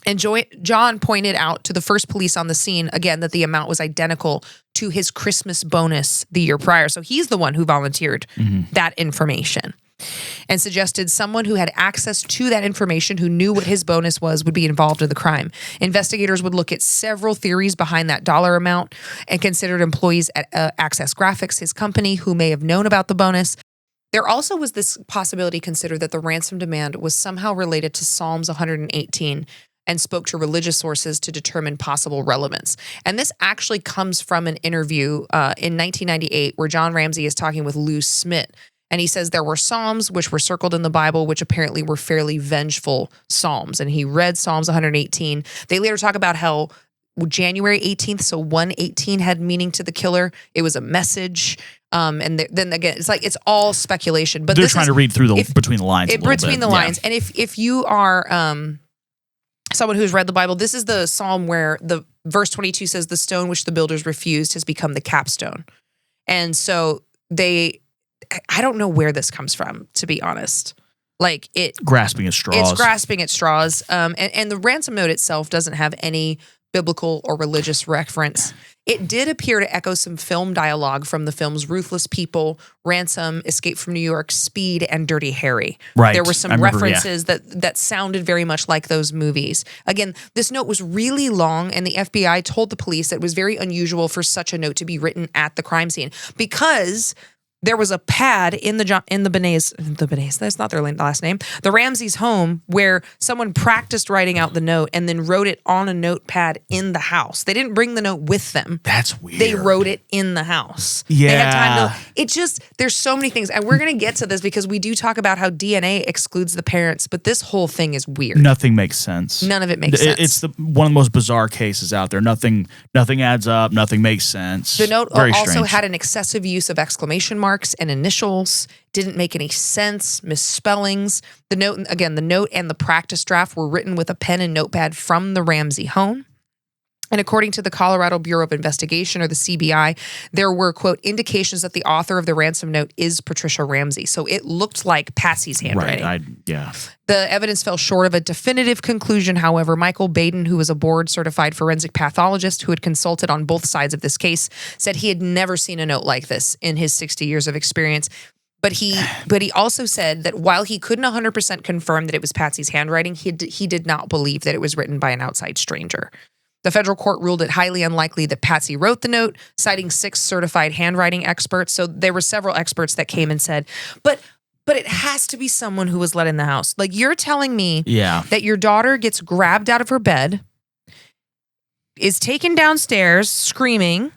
And John pointed out to the first police on the scene, again, that the amount was identical to his Christmas bonus the year prior. So he's the one who volunteered that information and suggested someone who had access to that information, who knew what his bonus was, would be involved in the crime. Investigators would look at several theories behind that dollar amount and considered employees at Access Graphics, his company, who may have known about the bonus. There also was this possibility considered that the ransom demand was somehow related to Psalms 118 and spoke to religious sources to determine possible relevance. And this actually comes from an interview in 1998 where John Ramsey is talking with Lou Smith. And he says there were Psalms which were circled in the Bible, which apparently were fairly vengeful Psalms. And he read Psalms 118. They later talk about how January 18th, so 118 had meaning to the killer. It was a message. And then again, it's like, it's all speculation. But they're trying to read through between the lines. Between the lines. And if you are someone who's read the Bible, this is the Psalm where the verse 22 says, the stone which the builders refused has become the capstone. And so I don't know where this comes from, to be honest. Like grasping at straws. It's grasping at straws. And the ransom note itself doesn't have any biblical or religious reference. It did appear to echo some film dialogue from the films Ruthless People, Ransom, Escape from New York, Speed, and Dirty Harry. Right. There were some references that sounded very much like those movies. Again, this note was really long, and the FBI told the police that it was very unusual for such a note to be written at the crime scene because there was a pad in the Benets, that's not their last name, the Ramseys' home, where someone practiced writing out the note and then wrote it on a notepad in the house. They didn't bring the note with them. That's weird. They wrote it in the house. Yeah. They had time there's so many things. And we're going to get to this because we do talk about how DNA excludes the parents, but this whole thing is weird. Nothing makes sense. None of it makes sense. It's one of the most bizarre cases out there. Nothing adds up. Nothing makes sense. The note Very also strange. had an excessive use of exclamation marks and initials, didn't make any sense, misspellings. The note and the practice draft were written with a pen and notepad from the Ramsey home. And according to the Colorado Bureau of Investigation, or the CBI, there were, quote, indications that the author of the ransom note is Patricia Ramsey. So it looked like Patsy's handwriting. Right, The evidence fell short of a definitive conclusion. However, Michael Baden, who was a board-certified forensic pathologist who had consulted on both sides of this case, said he had never seen a note like this in his 60 years of experience. But he also said that while he couldn't 100% confirm that it was Patsy's handwriting, he did not believe that it was written by an outside stranger. The federal court ruled it highly unlikely that Patsy wrote the note, citing 6 certified handwriting experts. So there were several experts that came and said, but it has to be someone who was let in the house. Like, you're telling me that your daughter gets grabbed out of her bed, is taken downstairs screaming,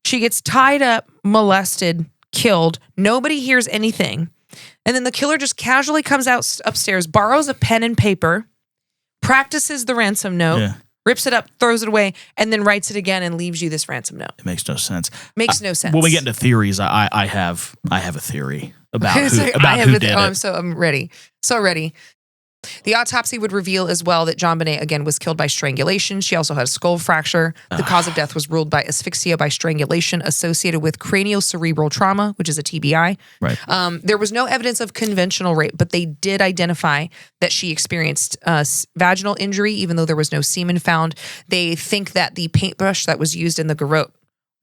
she gets tied up, molested, killed, nobody hears anything, and then the killer just casually comes out upstairs, borrows a pen and paper, practices the ransom note, rips it up, throws it away, and then writes it again and leaves you this ransom note. It makes no sense. Makes no sense. When we get into theories, I have a theory about who did it. I'm ready. So ready. The autopsy would reveal as well that Jon Benet, again, was killed by strangulation. She also had a skull fracture. The cause of death was ruled by asphyxia by strangulation associated with craniocerebral trauma, which is a TBI. Right. There was no evidence of conventional rape, but they did identify that she experienced vaginal injury, even though there was no semen found. They think that the paintbrush that was used in the garrote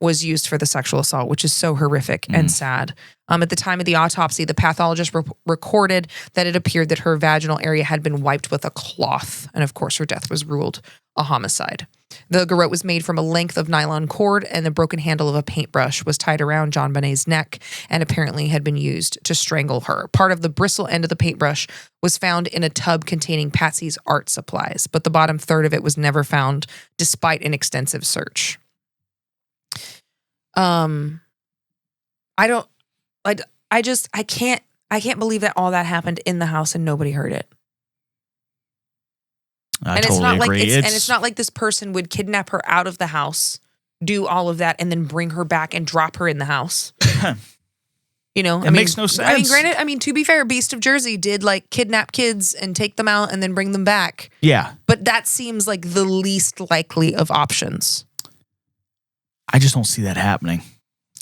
was used for the sexual assault, which is so horrific and sad. At the time of the autopsy, the pathologist recorded that it appeared that her vaginal area had been wiped with a cloth. And of course, her death was ruled a homicide. The garrote was made from a length of nylon cord, and the broken handle of a paintbrush was tied around Jon Benet's neck and apparently had been used to strangle her. Part of the bristle end of the paintbrush was found in a tub containing Patsy's art supplies, but the bottom third of it was never found despite an extensive search. I can't believe that all that happened in the house and nobody heard it. I totally agree. It's not like this person would kidnap her out of the house, do all of that, and then bring her back and drop her in the house. It makes no sense. Granted, to be fair, Beast of Jersey did like kidnap kids and take them out and then bring them back. Yeah. But that seems like the least likely of options. I just don't see that happening.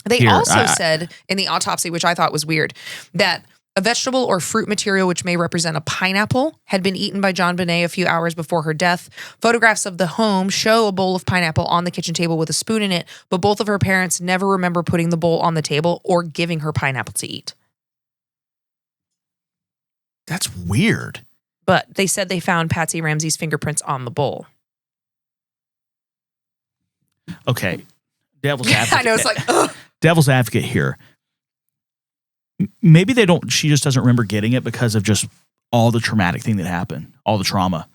They also said in the autopsy, which I thought was weird, that a vegetable or fruit material which may represent a pineapple had been eaten by Jon Benet a few hours before her death. Photographs of the home show a bowl of pineapple on the kitchen table with a spoon in it, but both of her parents never remember putting the bowl on the table or giving her pineapple to eat. That's weird. But they said they found Patsy Ramsey's fingerprints on the bowl. Okay. Devil's advocate. I know, it's like, ugh. Devil's advocate here. Maybe she just doesn't remember getting it because of just all the traumatic thing that happened, all the trauma.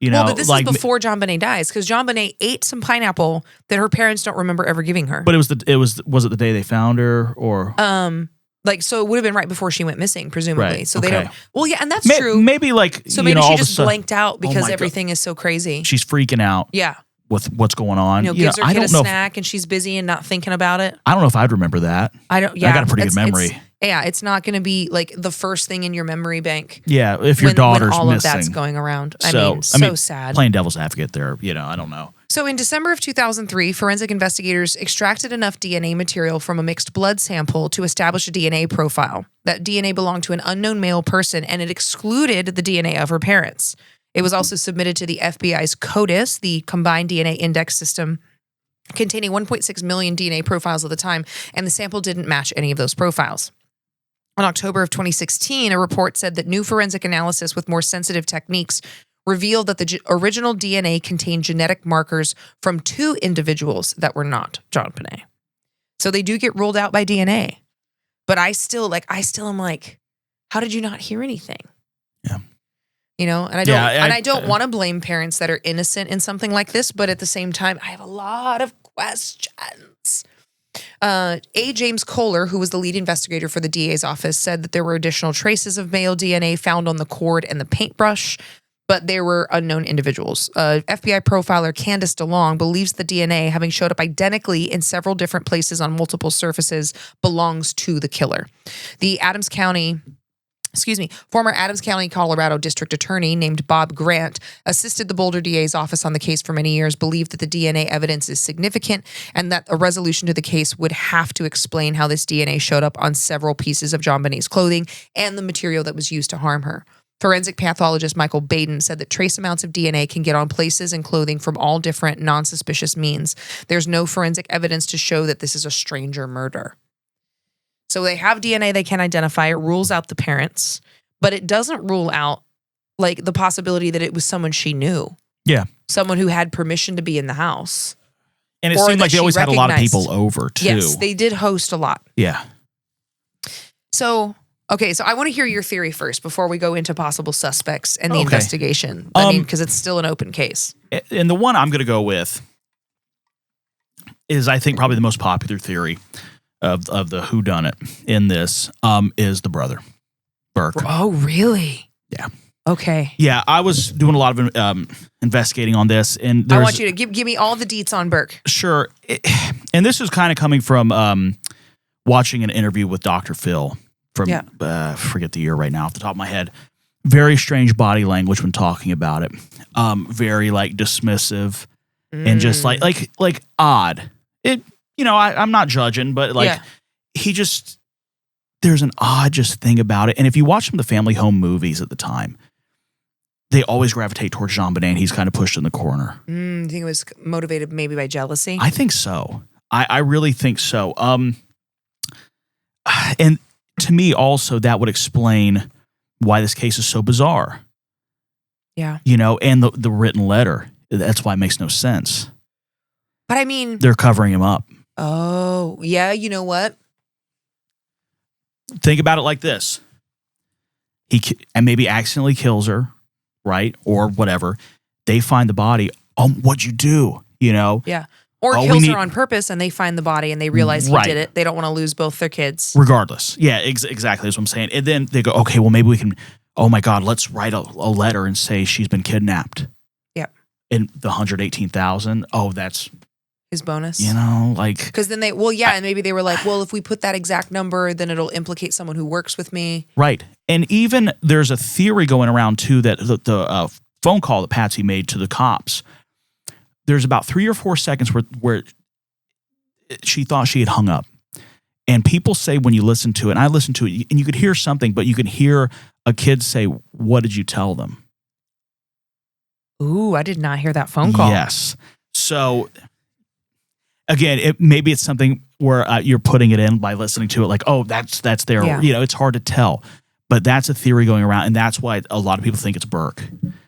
But this is before Jon Benet dies, because Jon Benet ate some pineapple that her parents don't remember ever giving her. But was it the day they found her, or so it would have been right before she went missing, presumably. Right. So they don't. Well, yeah, and that's true. Maybe maybe she just blanked out because everything is so crazy. She's freaking out. Yeah. With what's going on. Gives her kid a snack and she's busy and not thinking about it. I don't know if I'd remember that. I got a pretty good memory. It's not going to be like the first thing in your memory bank. Yeah, if your daughter's when all missing. Of that's going around. So sad. Playing devil's advocate there, I don't know. So in December of 2003, forensic investigators extracted enough DNA material from a mixed blood sample to establish a DNA profile. That DNA belonged to an unknown male person, and it excluded the DNA of her parents. It was also submitted to the FBI's CODIS, the Combined DNA Index System, containing 1.6 million DNA profiles at the time, and the sample didn't match any of those profiles. In October of 2016, a report said that new forensic analysis with more sensitive techniques revealed that the original DNA contained genetic markers from 2 individuals that were not Jon Benet. So they do get ruled out by DNA. But I still am like, how did you not hear anything? Yeah. And I don't want to blame parents that are innocent in something like this, but at the same time, I have a lot of questions. James Kohler, who was the lead investigator for the DA's office, said that there were additional traces of male DNA found on the cord and the paintbrush, but there were unknown individuals. FBI profiler Candace DeLong believes the DNA, having showed up identically in several different places on multiple surfaces, belongs to the killer. Former Adams County, Colorado District Attorney named Bob Grant assisted the Boulder DA's office on the case for many years, believed that the DNA evidence is significant and that a resolution to the case would have to explain how this DNA showed up on several pieces of Jon Benet's clothing and the material that was used to harm her. Forensic pathologist Michael Baden said that trace amounts of DNA can get on places and clothing from all different non-suspicious means. There's no forensic evidence to show that this is a stranger murder. So they have DNA they can identify. It rules out the parents, but it doesn't rule out like the possibility that it was someone she knew. Yeah. Someone who had permission to be in the house. And it seemed like they always had a lot of people over too. Yes, they did host a lot. Yeah. So I want to hear your theory first before we go into possible suspects and the investigation. Because it's still an open case. And the one I'm going to go with is, I think, probably the most popular theory of the whodunit in this is the brother, Burke. Oh, really? Yeah. Okay. Yeah, I was doing a lot of investigating on this, and I want you to give me all the deets on Burke. Sure. And this is kind of coming from watching an interview with Dr. Phil from forget the year right now off the top of my head, very strange body language when talking about it. Very like dismissive and just like odd. It, I'm not judging, but like there's an odd just thing about it. And if you watch some of the family home movies at the time, they always gravitate towards Jon Benet, and he's kind of pushed in the corner. Do you think it was motivated maybe by jealousy? I think so. I really think so. And to me also, that would explain why this case is so bizarre. Yeah. And the written letter. That's why it makes no sense. But I mean, they're covering him up. Oh, yeah. You know what? Think about it like this. And maybe accidentally kills her, right? Or whatever. They find the body. What'd you do? Yeah. Or kills her on purpose, and they find the body and they realize he did it. They don't want to lose both their kids. Regardless. Yeah, exactly. That's what I'm saying. And then they go, okay, well, maybe we can, oh my God, let's write a letter and say she's been kidnapped. Yep. And the $118,000, that's his bonus. Because then and maybe they were like, well, if we put that exact number, then it'll implicate someone who works with me. Right. And even there's a theory going around too that the phone call that Patsy made to the cops, there's about 3 or 4 seconds where she thought she had hung up. And people say when you listen to it, and I listened to it, and you could hear something, but you could hear a kid say, what did you tell them? Ooh, I did not hear that phone call. Yes. So again, maybe it's something where you're putting it in by listening to it like, oh, that's there. Yeah. It's hard to tell. But that's a theory going around, and that's why a lot of people think it's Burke.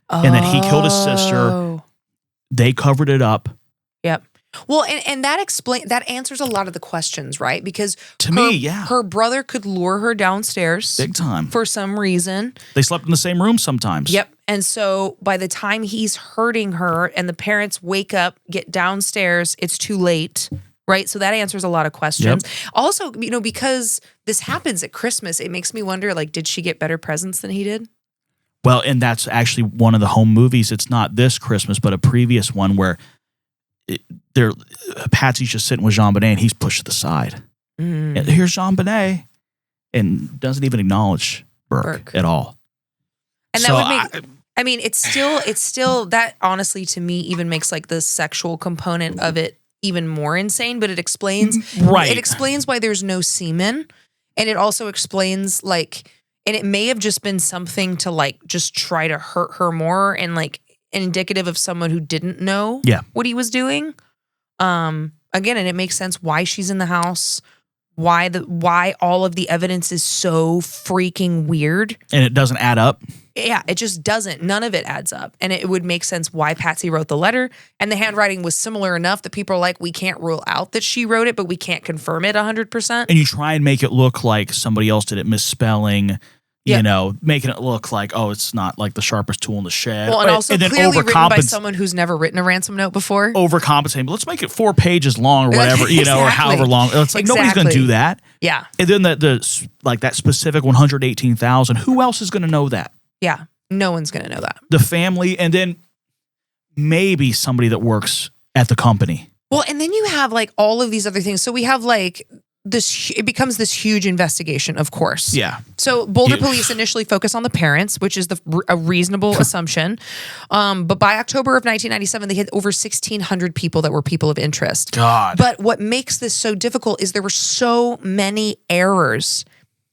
And that he killed his sister. They covered it up. Yep. Well, and that answers a lot of the questions, right? Because her brother could lure her downstairs big time for some reason. They slept in the same room sometimes. Yep. And so by the time he's hurting her and the parents wake up, get downstairs, it's too late, right? So that answers a lot of questions. Yep. Also, because this happens at Christmas, it makes me wonder, like, did she get better presents than he did? Well, and that's actually one of the home movies. It's not this Christmas, but a previous one where Patsy's just sitting with Jon Benet and he's pushed to the side. And here's Jon Benet, and doesn't even acknowledge Burke at all. And that would make, it's still that honestly to me even makes like the sexual component of it even more insane, but it explains it explains why there's no semen, and it also explains and it may have just been something to like just try to hurt her more and like indicative of someone who didn't know what he was doing. Again, and it makes sense why she's in the house, why all of the evidence is so freaking weird. And it doesn't add up. Yeah, it just doesn't. None of it adds up. And it would make sense why Patsy wrote the letter. And the handwriting was similar enough that people are like, we can't rule out that she wrote it, but we can't confirm it 100%. And you try and make it look like somebody else did it, misspelling, making it look like, oh, it's not like the sharpest tool in the shed. Well, and also clearly written by someone who's never written a ransom note before. Overcompensating. But let's make it 4 pages long or whatever, or however long. It's like nobody's going to do that. Yeah. And then the that specific $118,000, who else is going to know that? Yeah. No one's going to know that. The family, and then maybe somebody that works at the company. Well, and then you have like all of these other things. So we have like this, it becomes this huge investigation, of course. Yeah. So Boulder police initially focus on the parents, which is a reasonable assumption. But by October of 1997, they had over 1,600 people that were people of interest. God. But what makes this so difficult is there were so many errors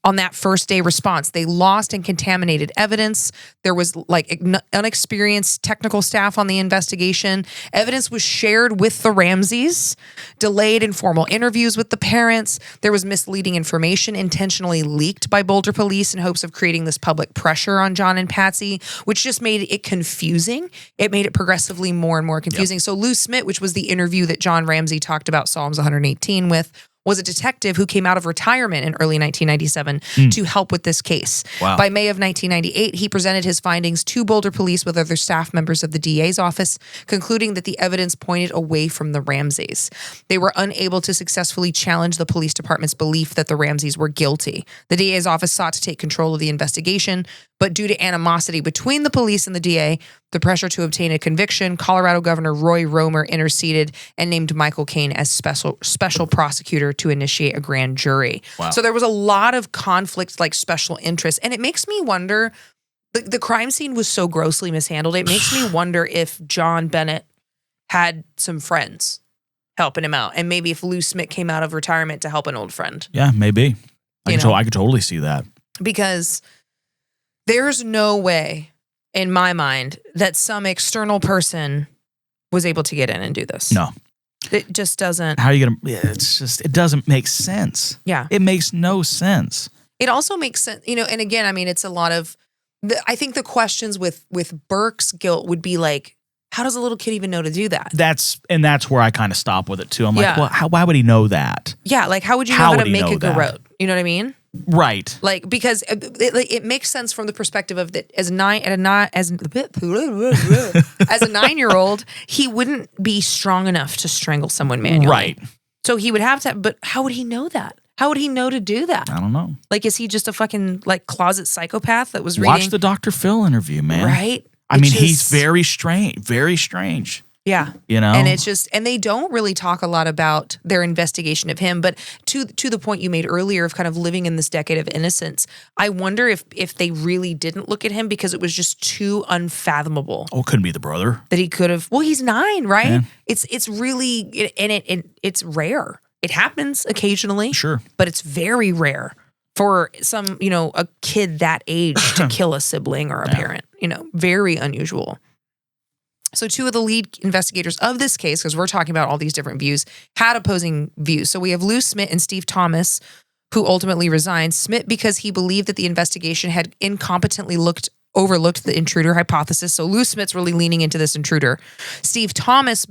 on that first day response. They lost and contaminated evidence. There was like unexperienced technical staff on the investigation. Evidence was shared with the Ramseys, delayed informal interviews with the parents. There was misleading information intentionally leaked by Boulder police in hopes of creating this public pressure on John and Patsy, which just made it confusing. It made it progressively more and more confusing. Yep. So Lou Smith, which was the interview that John Ramsey talked about Psalms 118 with, was a detective who came out of retirement in early 1997 to help with this case. Wow. By May of 1998, he presented his findings to Boulder police with other staff members of the DA's office, concluding that the evidence pointed away from the Ramseys. They were unable to successfully challenge the police department's belief that the Ramseys were guilty. The DA's office sought to take control of the investigation, but due to animosity between the police and the DA, the pressure to obtain a conviction, Colorado Governor Roy Romer interceded and named Michael Caine as special prosecutor to initiate a grand jury. Wow. So there was a lot of conflict, like special interest. And it makes me wonder, The crime scene was so grossly mishandled. It makes me wonder if Jon Benet had some friends helping him out. And maybe if Lou Smit came out of retirement to help an old friend. Yeah, maybe. I could totally see that. Because there's no way, in my mind, that some external person was able to get in and do this. No. It just doesn't. How are you going to, it doesn't make sense. Yeah. It makes no sense. It also makes sense, and again, I mean, it's a lot of, I think the questions with Burke's guilt would be like, how does a little kid even know to do that? That's where I kind of stop with it too. I'm Yeah. like, well, why would he know that? Yeah, like how would you know how to make a garrote? You know what I mean? Right. Like, because it makes sense from the perspective of that as a 9-year-old, he wouldn't be strong enough to strangle someone manually. Right. So he would have to, but how would he know that? How would he know to do that? I don't know. Like, is he just a fucking like closet psychopath that was reading? Watch the Dr. Phil interview, man. Right? I mean, he's very strange. Very strange. Yeah. And it's just, and they don't really talk a lot about their investigation of him, but to the point you made earlier of kind of living in this decade of innocence, I wonder if they really didn't look at him because it was just too unfathomable. Oh, it couldn't be the brother. That he could have, well, he's 9, right? Yeah. It's really, and it's rare. It happens occasionally. Sure. But it's very rare for some, a kid that age to kill a sibling or a parent, very unusual. So 2 of the lead investigators of this case, because we're talking about all these different views, had opposing views. So we have Lou Smit and Steve Thomas, who ultimately resigned. Smit because he believed that the investigation had incompetently overlooked the intruder hypothesis. So Lou Smit's really leaning into this intruder. Steve Thomas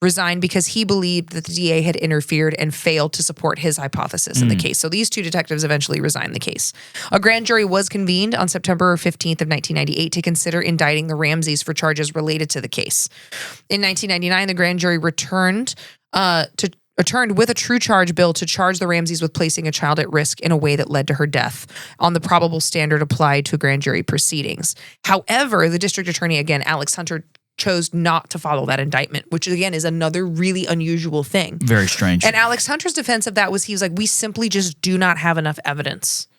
resigned because he believed that the DA had interfered and failed to support his hypothesis in the case. So these 2 detectives eventually resigned the case. A grand jury was convened on September 15th of 1998 to consider indicting the Ramseys for charges related to the case. In 1999, the grand jury returned with a true charge bill to charge the Ramseys with placing a child at risk in a way that led to her death on the probable standard applied to grand jury proceedings. However, the district attorney, again, Alex Hunter, chose not to follow that indictment, which again is another really unusual thing. Very strange. And Alex Hunter's defense of that was he was like, we simply just do not have enough evidence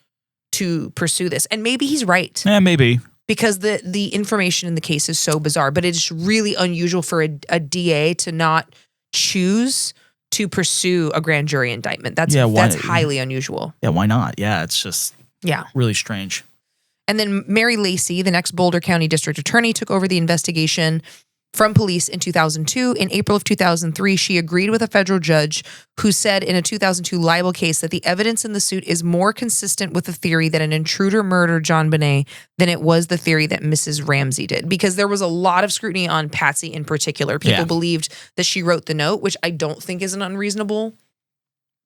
to pursue this. And maybe he's right. Yeah, maybe. Because the information in the case is so bizarre, but it's really unusual for a DA to not choose to pursue a grand jury indictment. That's highly unusual. Yeah, why not? Yeah, it's just really strange. And then Mary Lacey, the next Boulder County District Attorney, took over the investigation from police in 2002. In April of 2003, she agreed with a federal judge who said in a 2002 libel case that the evidence in the suit is more consistent with the theory that an intruder murdered Jon Benet than it was the theory that Mrs. Ramsey did. Because there was a lot of scrutiny on Patsy in particular. People believed that she wrote the note, which I don't think is an unreasonable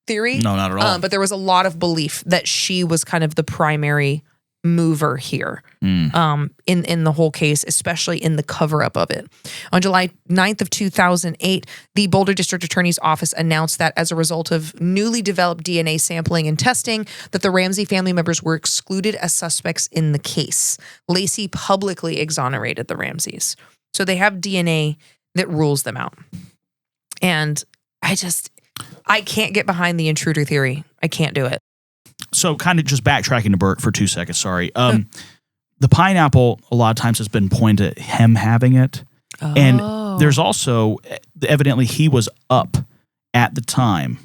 theory. No, not at all. But there was a lot of belief that she was kind of the primary mover here in the whole case, especially in the cover-up of it. On July 9th of 2008, the Boulder District Attorney's Office announced that as a result of newly developed DNA sampling and testing, that the Ramsey family members were excluded as suspects in the case. Lacey publicly exonerated the Ramseys. So they have DNA that rules them out. And I can't get behind the intruder theory. I can't do it. So kind of just backtracking to Burke for 2 seconds, sorry. The pineapple a lot of times has been pointed at him having it. Oh. And there's also, evidently he was up at the time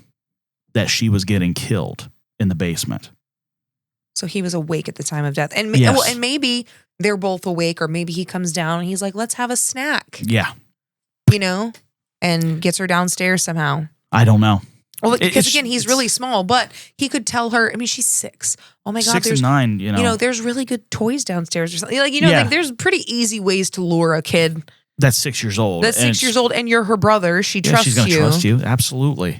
that she was getting killed in the basement. So he was awake at the time of death. And, yes. And maybe they're both awake, or maybe he comes down and he's like, let's have a snack. Yeah. And gets her downstairs somehow. I don't know. Well, because again, he's really small, but he could tell her. I mean, she's 6. Oh my God, 6 and 9. There's really good toys downstairs or something. Like there's pretty easy ways to lure a kid that's 6 years old. And you're her brother. She trusts you. She's going to trust you. Absolutely.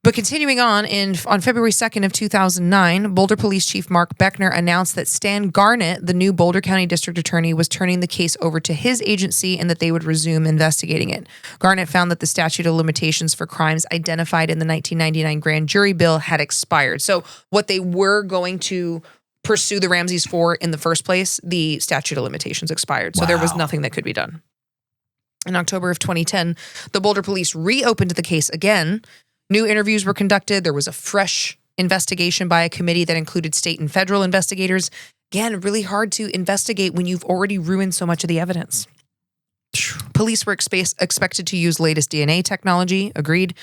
But continuing on February 2nd of 2009, Boulder Police Chief Mark Beckner announced that Stan Garnett, the new Boulder County District Attorney, was turning the case over to his agency and that they would resume investigating it. Garnett found that the statute of limitations for crimes identified in the 1999 grand jury bill had expired. So what they were going to pursue the Ramseys for in the first place, the statute of limitations expired. So there was nothing that could be done. In October of 2010, the Boulder Police reopened the case again. New interviews were conducted. There was a fresh investigation by a committee that included state and federal investigators. Again, really hard to investigate when you've already ruined so much of the evidence. Police were expected to use latest DNA technology. Agreed.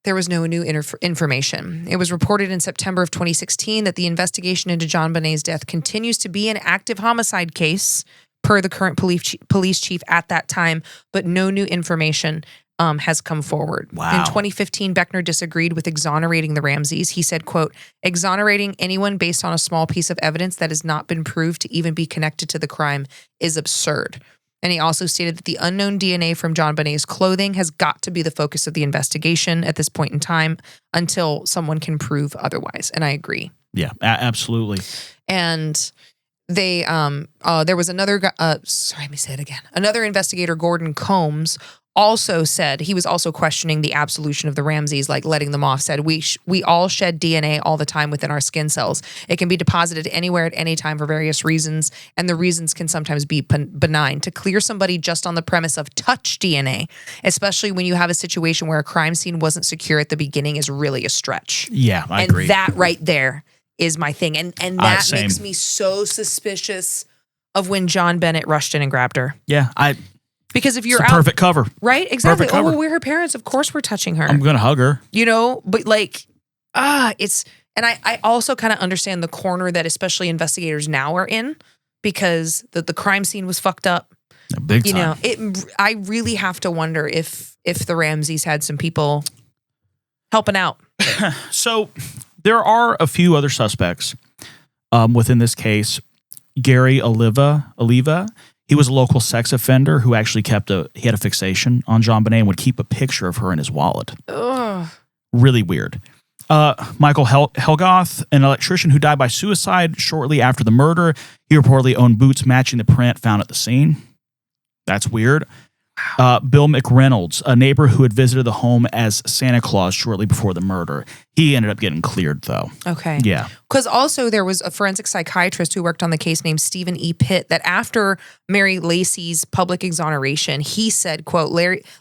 There was no new information. It was reported in September of 2016 that the investigation into Jon Benet's death continues to be an active homicide case, per the current police chief at that time, but no new information has come forward. Wow. In 2015, Beckner disagreed with exonerating the Ramseys. He said, quote, exonerating anyone based on a small piece of evidence that has not been proved to even be connected to the crime is absurd. And he also stated that the unknown DNA from Jon Benet's clothing has got to be the focus of the investigation at this point in time until someone can prove otherwise. And I agree. Yeah, absolutely. And they, there was another guy, let me say it again. Another investigator, Gordon Combs, also said, he was also questioning the absolution of the Ramseys, like letting them off, said, we all shed DNA all the time within our skin cells. It can be deposited anywhere at any time for various reasons, and the reasons can sometimes be benign. To clear somebody just on the premise of touch DNA, especially when you have a situation where a crime scene wasn't secure at the beginning, is really a stretch. Yeah, I agree. And that right there is my thing. And that same. makes me so suspicious of when Jon Benet rushed in and grabbed her. Yeah, because if you're it's a perfect cover. Right? Exactly. Perfect cover. Oh, well, we're her parents. Of course we're touching her. I'm going to hug her. You know, but like, it's, and I also kind of understand the corner that especially investigators now are in, because the crime scene was fucked up. Big time. You know, I really have to wonder if the Ramseys had some people helping out. So there are a few other suspects within this case. Gary Oliva, he was a local sex offender who actually he had a fixation on Jon Benet and would keep a picture of her in his wallet. Ugh. Really weird. Michael Helgoth, an electrician who died by suicide shortly after the murder. He reportedly owned boots matching the print found at the scene. That's weird. Bill McReynolds, a neighbor who had visited the home as Santa Claus shortly before the murder. He ended up getting cleared, though. Okay. Yeah. Because also there was a forensic psychiatrist who worked on the case named Stephen E. Pitt that after Mary Lacey's public exoneration, he said, quote,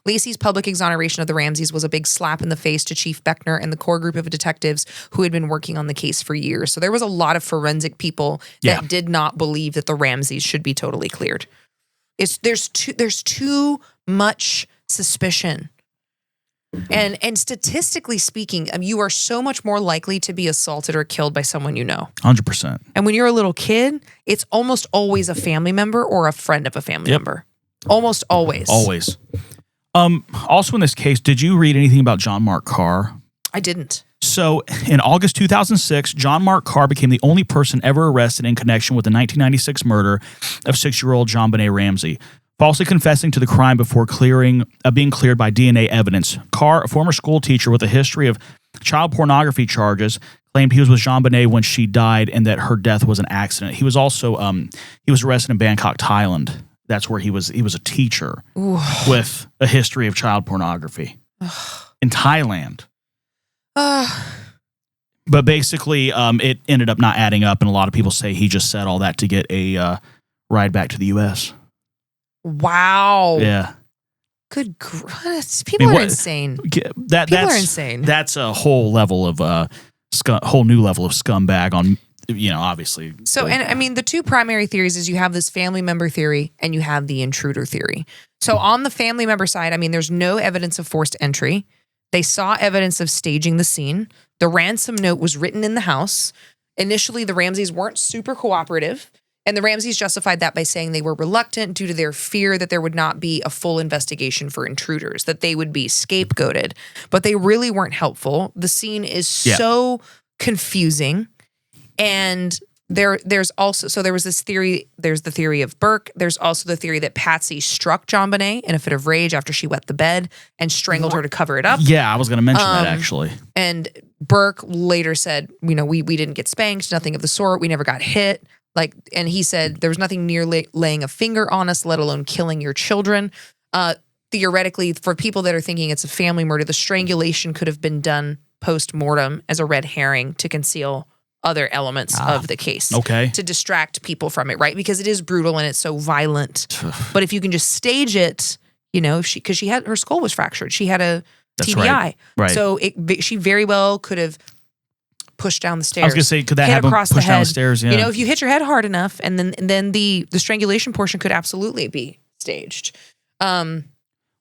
Lacey's public exoneration of the Ramseys was a big slap in the face to Chief Beckner and the core group of detectives who had been working on the case for years. So there was a lot of forensic people that did not believe that the Ramseys should be totally cleared. There's too much suspicion. And statistically speaking, you are so much more likely to be assaulted or killed by someone you know. 100%. And when you're a little kid, it's almost always a family member or a friend of a family member. Almost always. Always. Also in this case, did you read anything about John Mark Carr? I didn't. So in August 2006, John Mark Carr became the only person ever arrested in connection with the 1996 murder of 6-year-old Jon Benet Ramsey, falsely confessing to the crime before being cleared by DNA evidence. Carr, a former school teacher with a history of child pornography charges, claimed he was with Jon Benet when she died and that her death was an accident. He was also he was arrested in Bangkok, Thailand. That's where he was a teacher with a history of child pornography in Thailand. But basically, it ended up not adding up, and a lot of people say he just said all that to get a ride back to the U.S. Wow. Yeah. Good. People are insane. People are insane. That's a whole level of whole new level of scumbag on, obviously. So, and I mean, the two primary theories is you have this family member theory and you have the intruder theory. So on the family member side, I mean, there's no evidence of forced entry. They saw evidence of staging the scene. The ransom note was written in the house. Initially, the Ramseys weren't super cooperative, and the Ramseys justified that by saying they were reluctant due to their fear that there would not be a full investigation for intruders, that they would be scapegoated. But they really weren't helpful. The scene is so confusing, and there's also, so there was this theory, there's the theory of Burke. There's also the theory that Patsy struck Jon Benet in a fit of rage after she wet the bed and strangled her to cover it up. Yeah, I was going to mention that actually. And Burke later said, we didn't get spanked, nothing of the sort. We never got hit. And he said there was nothing near laying a finger on us, let alone killing your children. Theoretically, for people that are thinking it's a family murder, the strangulation could have been done post-mortem as a red herring to conceal other elements of the case. Okay. To distract people from it, right? Because it is brutal and it's so violent. But if you can just stage it, because she had, her skull was fractured. She had a TBI. Right. So she very well could have push down the stairs. I was gonna say, could that hit happen? Across Push the down head. the stairs? Yeah. You know, if you hit your head hard enough, and then the strangulation portion could absolutely be staged.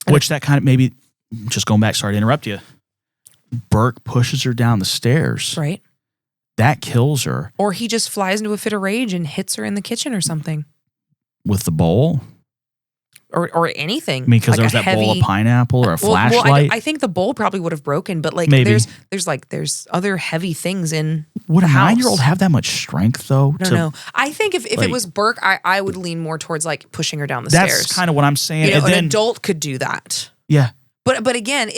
Which that kind of maybe, just going back, sorry to interrupt you. Burke pushes her down the stairs. Right. That kills her. Or he just flies into a fit of rage and hits her in the kitchen or something. With the bowl? Or anything. I mean, because like there was that bowl of pineapple or a flashlight. Well, I think the bowl probably would have broken, but like Maybe. there's other heavy things in Would the a house. 9-year-old have that much strength though? I don't know. I think if it was Burke, I would lean more towards like pushing her down the stairs. That's kind of what I'm saying. You know, and an adult could do that. Yeah. But again,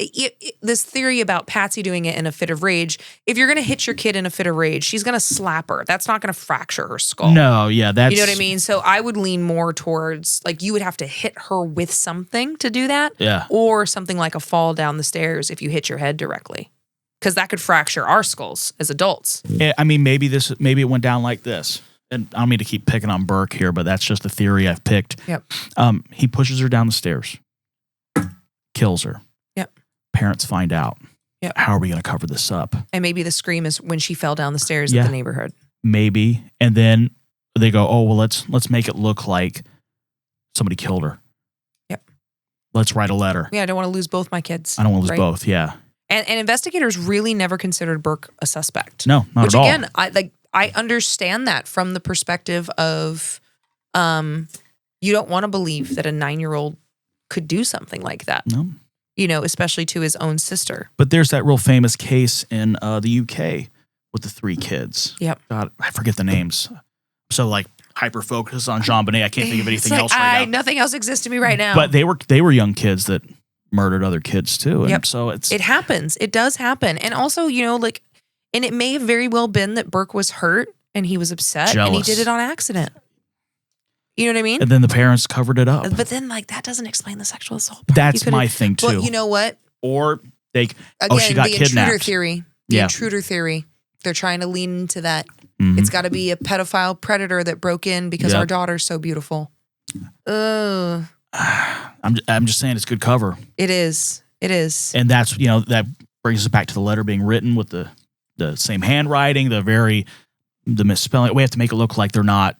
this theory about Patsy doing it in a fit of rage, if you're going to hit your kid in a fit of rage, she's going to slap her. That's not going to fracture her skull. No, yeah, that's... You know what I mean? So I would lean more towards, like, you would have to hit her with something to do that. Yeah. Or something like a fall down the stairs if you hit your head directly. Because that could fracture our skulls as adults. I mean, maybe it went down like this. And I don't mean to keep picking on Burke here, but that's just the theory I've picked. Yep. He pushes her down the stairs. Kills her. Yep. Parents find out. Yep. How are we going to cover this up? And maybe the scream is when she fell down the stairs at the neighborhood. Maybe. And then they go, oh, well, let's make it look like somebody killed her. Yep. Let's write a letter. Yeah, I don't want to lose both my kids. I don't want to lose both, yeah. And investigators really never considered Burke a suspect. No, not at all. Which again, I understand that from the perspective of you don't want to believe that a 9-year-old could do something like that. No. You know, especially to his own sister. But there's that real famous case in the UK with the 3 kids. Yep. God, I forget the names. So like hyper focused on Jon Benet. I can't think of anything else right now. Nothing else exists to me right now. But they were young kids that murdered other kids too. And so it happens. It does happen. And also, you know, like, and it may have very well been that Burke was hurt and he was upset and he did it on accident. You know what I mean? And then the parents covered it up. But then, like, that doesn't explain the sexual assault part. That's my thing too. Well, you know what? Or she got the kidnapped. Intruder theory. The intruder theory. They're trying to lean into that. Mm-hmm. It's got to be a pedophile predator that broke in because our daughter's so beautiful. I'm just saying it's good cover. It is. It is. And that's, you know, that brings us back to the letter being written with the same handwriting, the misspelling. We have to make it look like they're not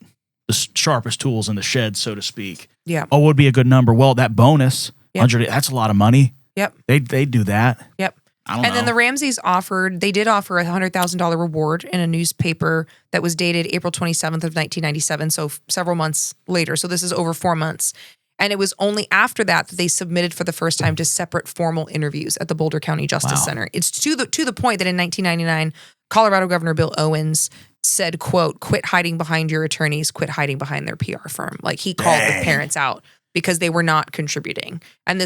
the sharpest tools in the shed, so to speak. Yeah. Oh, would be a good number. Well, that bonus, 100, that's a lot of money. Yep. They do that. Yep. I don't know. And then the Ramseys did offer a $100,000 reward in a newspaper that was dated April 27th of 1997, so several months later. So this is over 4 months. And it was only after that they submitted for the first time to separate formal interviews at the Boulder County Justice Center. It's to the point that in 1999, Colorado Governor Bill Owens said, quote, "Quit hiding behind your attorneys, quit hiding behind their PR firm." Like, he called the parents out because they were not contributing. And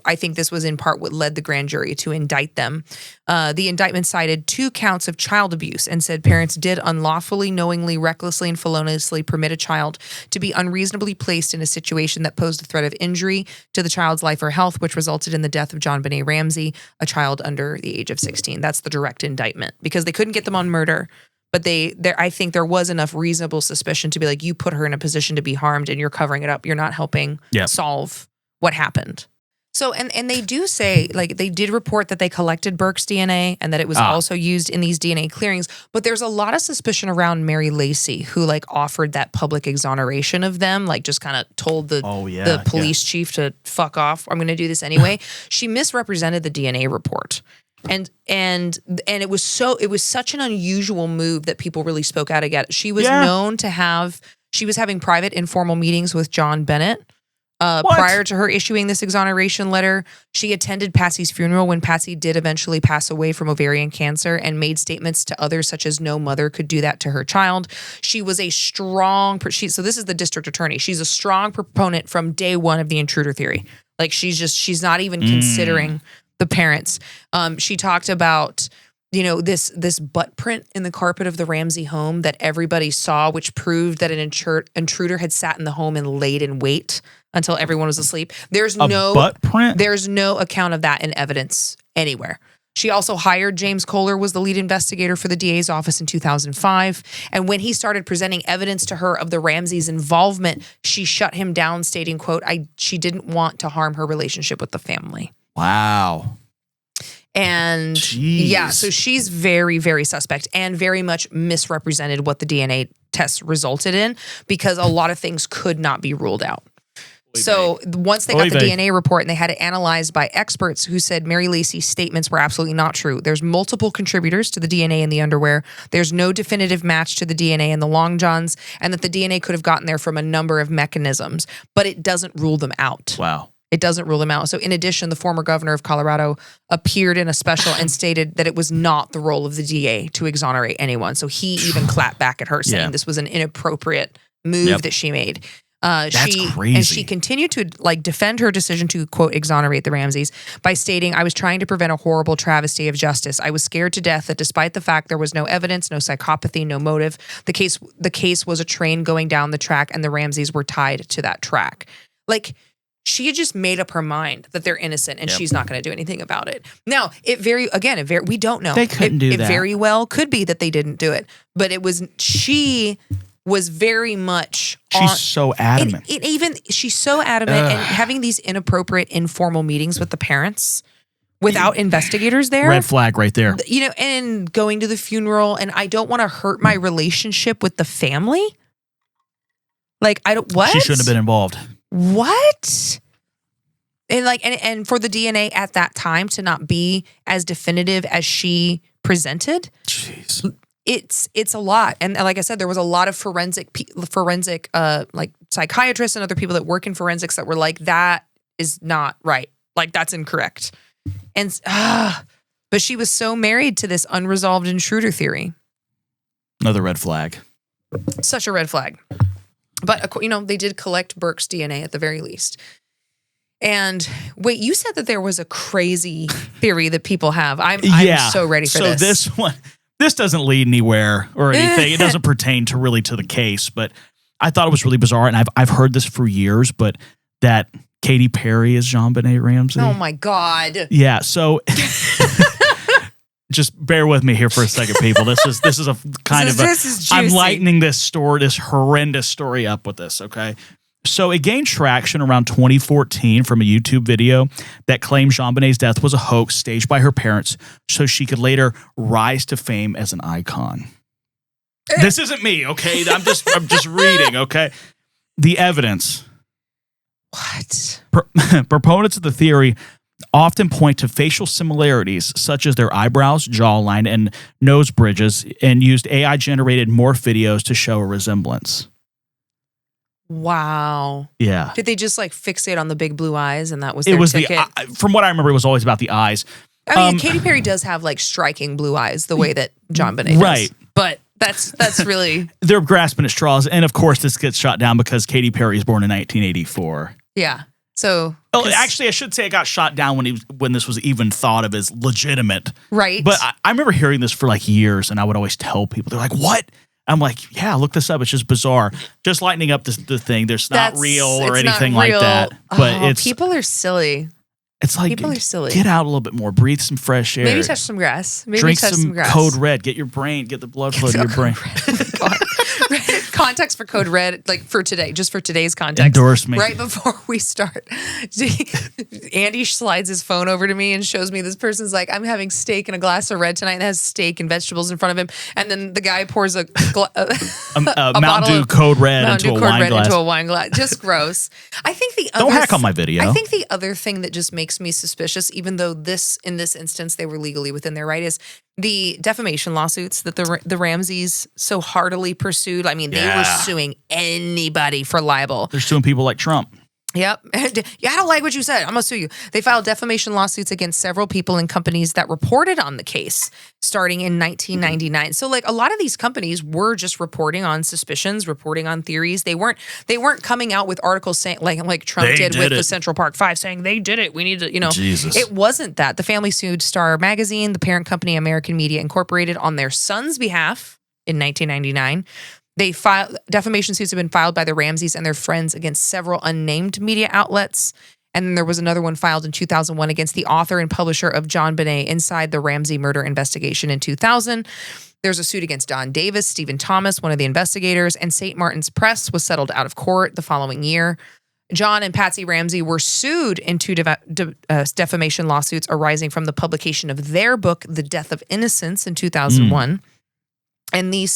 I think this was in part what led the grand jury to indict them. The indictment cited 2 counts of child abuse and said parents did unlawfully, knowingly, recklessly, and feloniously permit a child to be unreasonably placed in a situation that posed a threat of injury to the child's life or health, which resulted in the death of Jon Benet Ramsey, a child under the age of 16. That's the direct indictment, because they couldn't get them on murder. But I think there was enough reasonable suspicion to be like, you put her in a position to be harmed and you're covering it up. You're not helping solve what happened. So, and they do say, like, they did report that they collected Burke's DNA and that it was also used in these DNA clearings. But there's a lot of suspicion around Mary Lacey, who like offered that public exoneration of them, like just kind of told the police chief to fuck off. I'm going to do this anyway. She misrepresented the DNA report. And it was such an unusual move that people really spoke out against. She was known to she was having private informal meetings with Jon Benet prior to her issuing this exoneration letter. She attended Patsy's funeral when Patsy did eventually pass away from ovarian cancer and made statements to others such as no mother could do that to her child. She was a strong, so this is the district attorney. She's a strong proponent from day one of the intruder theory. Like, she's not even considering the parents. She talked about, you know, this butt print in the carpet of the Ramsey home that everybody saw, which proved that an intruder had sat in the home and laid in wait until everyone was asleep. There's no butt print? There's no account of that in evidence anywhere. She also hired James Kohler, was the lead investigator for the DA's office in 2005. And when he started presenting evidence to her of the Ramseys' involvement, she shut him down, stating, quote, she didn't want to harm her relationship with the family. Wow. And yeah, so she's very, very suspect and very much misrepresented what the DNA test resulted in because a lot of things could not be ruled out. So once they got the DNA report and they had it analyzed by experts who said Mary Lacey's statements were absolutely not true. There's multiple contributors to the DNA in the underwear. There's no definitive match to the DNA in the long johns, and that the DNA could have gotten there from a number of mechanisms, but it doesn't rule them out. Wow. It doesn't rule them out. So in addition, the former governor of Colorado appeared in a special and stated that it was not the role of the DA to exonerate anyone. So he even clapped back at her saying this was an inappropriate move that she made. That's crazy. And she continued to defend her decision to, quote, exonerate the Ramseys by stating, I was trying to prevent a horrible travesty of justice. I was scared to death that despite the fact there was no evidence, no psychopathy, no motive, the case was a train going down the track and the Ramseys were tied to that track. Like, she had just made up her mind that they're innocent and she's not going to do anything about it. Now, we don't know. They couldn't do that. It very well could be that they didn't do it, but she was very much she's so adamant. She's so adamant and having these inappropriate informal meetings with the parents without investigators there. Red flag right there. And going to the funeral, and I don't want to hurt my relationship with the family. Like, I don't, what? She shouldn't have been involved. What? And for the DNA at that time to not be as definitive as she presented. Jeez. It's a lot. And like I said, there was a lot of forensic like psychiatrists and other people that work in forensics that were like, that is not right. Like, that's incorrect. And but she was so married to this unresolved intruder theory. Another red flag. Such a red flag. But they did collect Burke's DNA at the very least. And wait, you said that there was a crazy theory that people have. I'm so ready for this. So this doesn't lead anywhere or anything. It doesn't pertain to the case, but I thought it was really bizarre. And I've heard this for years, but that Katy Perry is Jon Benet Ramsey. Oh my God. Yeah. So just bear with me here for a second, people. This is a kind of I'm lightening this horrendous story up with this. Okay. So it gained traction around 2014 from a YouTube video that claimed JonBenet's death was a hoax staged by her parents so she could later rise to fame as an icon. This isn't me, okay? I'm just reading, okay? The evidence. What? Proponents of the theory often point to facial similarities such as their eyebrows, jawline, and nose bridges, and used AI-generated morph videos to show a resemblance. Wow. Yeah. Did they just fixate on the big blue eyes and that was their ticket? From what I remember, it was always about the eyes. I mean, Katy Perry does have striking blue eyes the way that Jon Benet does. Right. But that's really... They're grasping at straws. And of course, this gets shot down because Katy Perry is born in 1984. Yeah. So... Oh, actually, I should say it got shot down when this was even thought of as legitimate. Right. But I remember hearing this for years, and I would always tell people, they're like, what? I'm like, yeah, look this up. It's just bizarre. Just lightening up the thing. There's not real or anything like that. But people are silly. It's like, people are silly. Get out a little bit more. Breathe some fresh air. Maybe touch some grass. Drink some Code Red. Get the blood flow to your brain. Context for Code Red, for today, just for today's context. Endorse me. Right before we start, Andy slides his phone over to me and shows me this person's like, I'm having steak and a glass of red tonight, and has steak and vegetables in front of him. And then the guy pours a Mountain Dew Code Red into a wine glass. Just gross. I think don't hack on my video. I think the other thing that just makes me suspicious, even though in this instance they were legally within their right, is the defamation lawsuits that the Ramseys so heartily pursued. I mean, they were suing anybody for libel. They're suing people like Trump. Yep. Yeah, I don't like what you said. I'm going to sue you. They filed defamation lawsuits against several people and companies that reported on the case starting in 1999. So a lot of these companies were just reporting on suspicions, reporting on theories. They weren't coming out with articles saying like Trump did with the Central Park 5 saying they did it. We need to, Jesus. It wasn't that. The family sued Star Magazine, the parent company American Media Incorporated, on their son's behalf in 1999. Defamation suits have been filed by the Ramseys and their friends against several unnamed media outlets. And then there was another one filed in 2001 against the author and publisher of Jon Benet inside the Ramsey murder investigation in 2000. There's a suit against Don Davis, Stephen Thomas, one of the investigators, and St. Martin's Press was settled out of court the following year. John and Patsy Ramsey were sued in two defamation lawsuits arising from the publication of their book, The Death of Innocence, in 2001. And these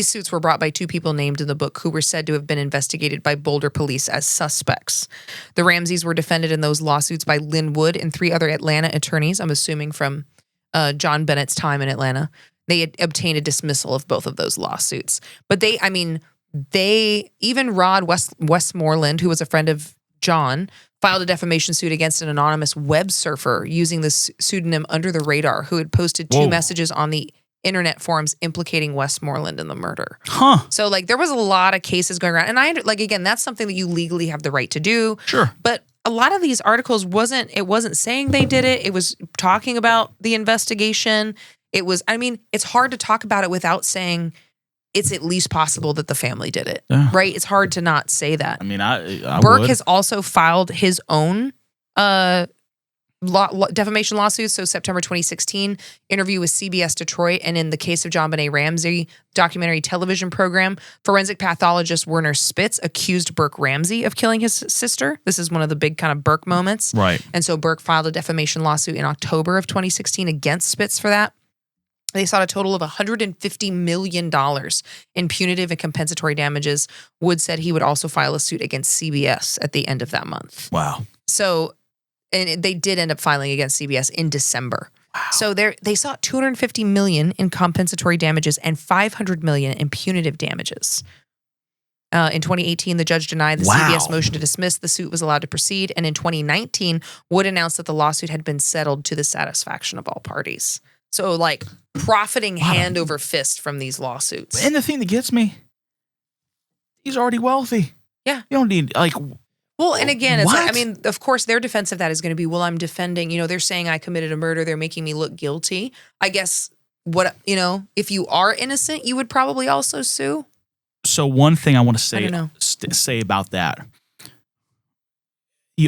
suits were brought by two people named in the book who were said to have been investigated by Boulder police as suspects. The Ramseys were defended in those lawsuits by Lynn Wood and three other Atlanta attorneys, I'm assuming from Jon Benet's time in Atlanta. They had obtained a dismissal of both of those lawsuits. But even Rod Westmoreland, who was a friend of John, filed a defamation suit against an anonymous web surfer using the pseudonym Under the Radar, who had posted two messages on the internet forums implicating Westmoreland in the murder. So there was a lot of cases going around. And again, that's something that you legally have the right to do. Sure. But a lot of these articles wasn't saying they did it. It was talking about the investigation. It's hard to talk about it without saying it's at least possible that the family did it, right? It's hard to not say that. I Burke would. has also filed his own defamation lawsuits. So September 2016, interview with CBS Detroit, and in the case of Jon Benet Ramsey documentary television program, forensic pathologist Werner Spitz accused Burke Ramsey of killing his sister. This is one of the big kind of Burke moments. Right. And so Burke filed a defamation lawsuit in October of 2016 against Spitz for that. They sought a total of $150 million in punitive and compensatory damages. Wood said he would also file a suit against CBS at the end of that month. Wow. So, and they did end up filing against CBS in December. Wow. So they sought $250 million in compensatory damages and $500 million in punitive damages. In 2018, the judge denied the CBS motion to dismiss. The suit was allowed to proceed. And in 2019, Wood announced that the lawsuit had been settled to the satisfaction of all parties. So profiting hand over fist from these lawsuits. And the thing that gets me, he's already wealthy. Yeah. You don't need well, and again, it's of course, their defense of that is going to be, well, I'm defending, they're saying I committed a murder. They're making me look guilty. I guess if you are innocent, you would probably also sue. So one thing I want to say about that,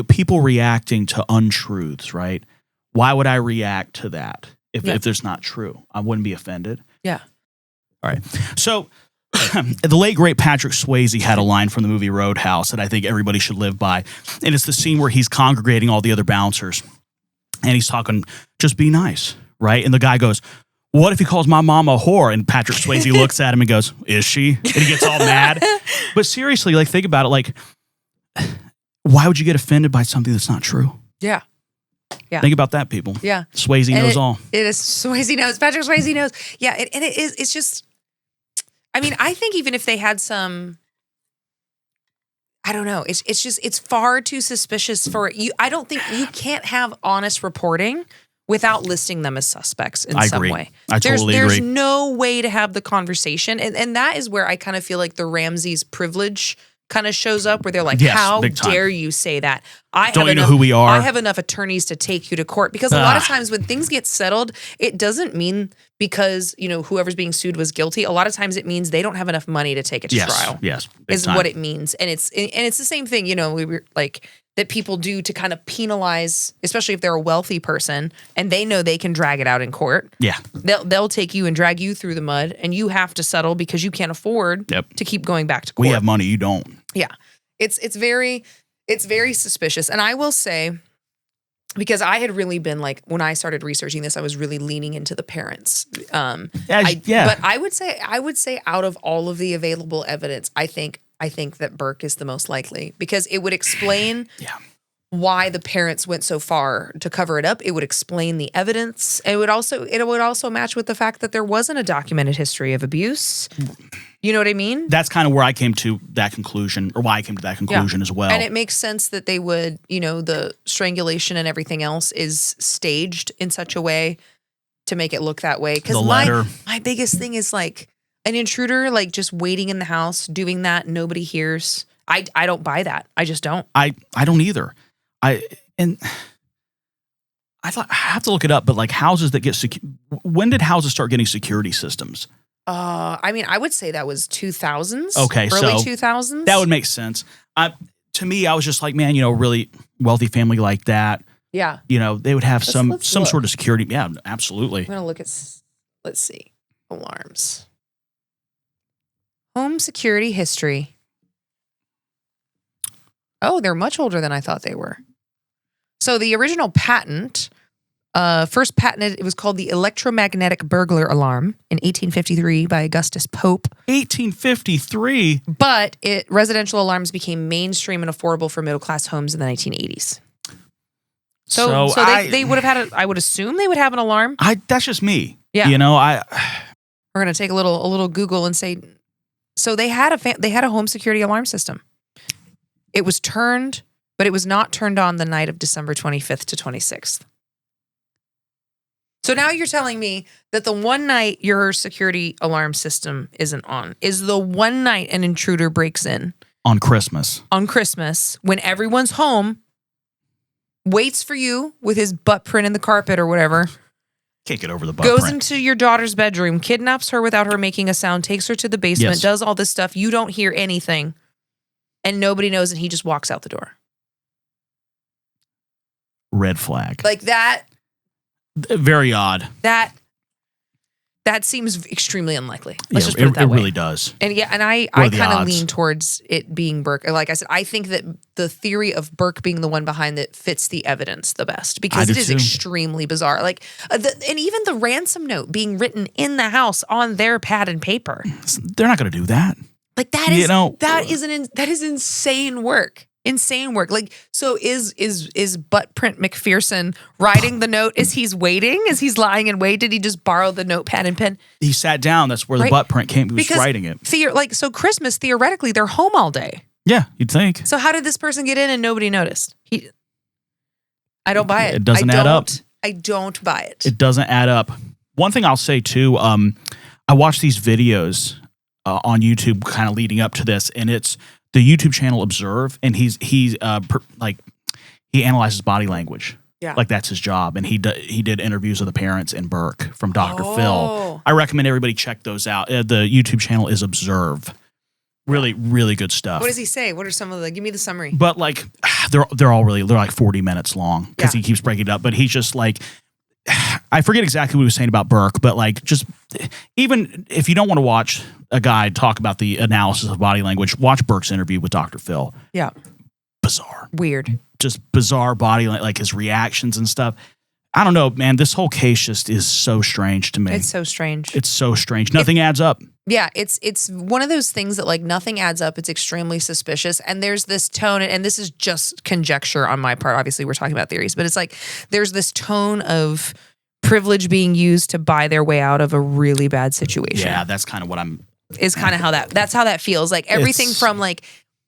people reacting to untruths, right? Why would I react to that if there's not true? I wouldn't be offended. Yeah. All right. So the late, great Patrick Swayze had a line from the movie Roadhouse that I think everybody should live by. And it's the scene where he's congregating all the other bouncers. And he's talking, just be nice, right? And the guy goes, what if he calls my mom a whore? And Patrick Swayze looks at him and goes, is she? And he gets all mad. But seriously, think about it. Why would you get offended by something that's not true? Yeah. Yeah. Think about that, people. Yeah. Swayze knows all. It is. Swayze knows. Patrick Swayze knows. Yeah. It's just, I think even if they had some, I don't know. It's far too suspicious for you. I don't think you can't have honest reporting without listing them as suspects in some way. I totally agree. There's no way to have the conversation. And that is where I kind of feel like the Ramsey's privilege kind of shows up, where they're like, how dare you say that? Don't you know who we are? I have enough attorneys to take you to court. Because a lot of times when things get settled, it doesn't mean because, whoever's being sued was guilty. A lot of times it means they don't have enough money to take it to trial. Yes. Is what it means. And it's the same thing, we were that people do to kind of penalize, especially if they're a wealthy person and they know they can drag it out in court. Yeah. They'll take you and drag you through the mud, and you have to settle because you can't afford to keep going back to court. We have money, you don't. Yeah. It's very suspicious. And I will say, because I had really been when I started researching this, I was really leaning into the parents. But I would say out of all of the available evidence, I think that Burke is the most likely, because it would explain why the parents went so far to cover it up. It would explain the evidence. It would also match with the fact that there wasn't a documented history of abuse. You know what I mean? That's kind of where I came to that conclusion, or why I came to that conclusion as well. And it makes sense that they would, the strangulation and everything else is staged in such a way to make it look that way. Because my biggest thing is an intruder, just waiting in the house, doing that, nobody hears. I don't buy that. I just don't. I don't either. I have to look it up, but houses that get when did houses start getting security systems? I would say that was 2000s. Okay, early 2000s. That would make sense. To me, I was just man, really wealthy family like that. Yeah. They would have some sort of security. Yeah, absolutely. I'm gonna look at. Let's see, alarms. Home security history. Oh, they're much older than I thought they were. So the original patent, first patented, it was called the electromagnetic burglar alarm in 1853 by Augustus Pope. 1853? But residential alarms became mainstream and affordable for middle-class homes in the 1980s. So they would have I would assume they would have an alarm. That's just me. Yeah. You know, We're going to take a little Google and say, so they had a home security alarm system. It was turned, but it was not turned on the night of December 25th to 26th. So now you're telling me that the one night your security alarm system isn't on is the one night an intruder breaks in. On Christmas. On Christmas, when everyone's home, waits for you with his butt print in the carpet or whatever. Can't get over the butt goes print. into your daughter's bedroom, kidnaps her without her making a sound, takes her to the basement, does all this stuff. You don't hear anything. And nobody knows, and he just walks out the door. Red flag. Like that. Very odd. That seems extremely unlikely. Let's just put it that way. It way. really does. And yeah, and I kind of lean towards it being Burke. Like I said, I think that the theory of Burke being the one behind it fits the evidence the best because it is extremely bizarre. Like, and even the ransom note being written in the house on their pad and paper. They're not going to do that. Like that is insane work. Insane work. Like, so is butt print McPherson writing the note as he's waiting, as he's lying in wait? Did he just borrow the notepad and pen? He sat down. That's where the butt print came. He was writing it. So Christmas, theoretically, they're home all day. Yeah, you'd think. So how did this person get in and nobody noticed? I don't buy it. It doesn't add up. I don't buy it. It doesn't add up. One thing I'll say too, I watched these videos on YouTube kind of leading up to this, and it's the YouTube channel Observe, and he analyzes body language. Yeah. Like that's his job. And he did interviews of the parents and Burke from Dr. Phil. I recommend everybody check those out. The YouTube channel is Observe. Really, really good stuff. What does he say? What are some of the, give me the summary. But like, they're like 40 minutes long because he keeps breaking it up. But he's just like, I forget exactly what he was saying about Burke, but like, just even if you don't want to watch a guy talk about the analysis of body language, watch Burke's interview with Dr. Phil. Yeah. Bizarre. Weird. Just bizarre body, like his reactions and stuff. I don't know, man. This whole case just is so strange to me. It's so strange. It's so strange. Nothing adds up. Yeah, it's one of those things that like nothing adds up. It's extremely suspicious. And there's this tone, and this is just conjecture on my part. Obviously, we're talking about theories, but it's like there's this tone of privilege being used to buy their way out of a really bad situation. Yeah, that's kind of what that's how that feels. Like everything from like,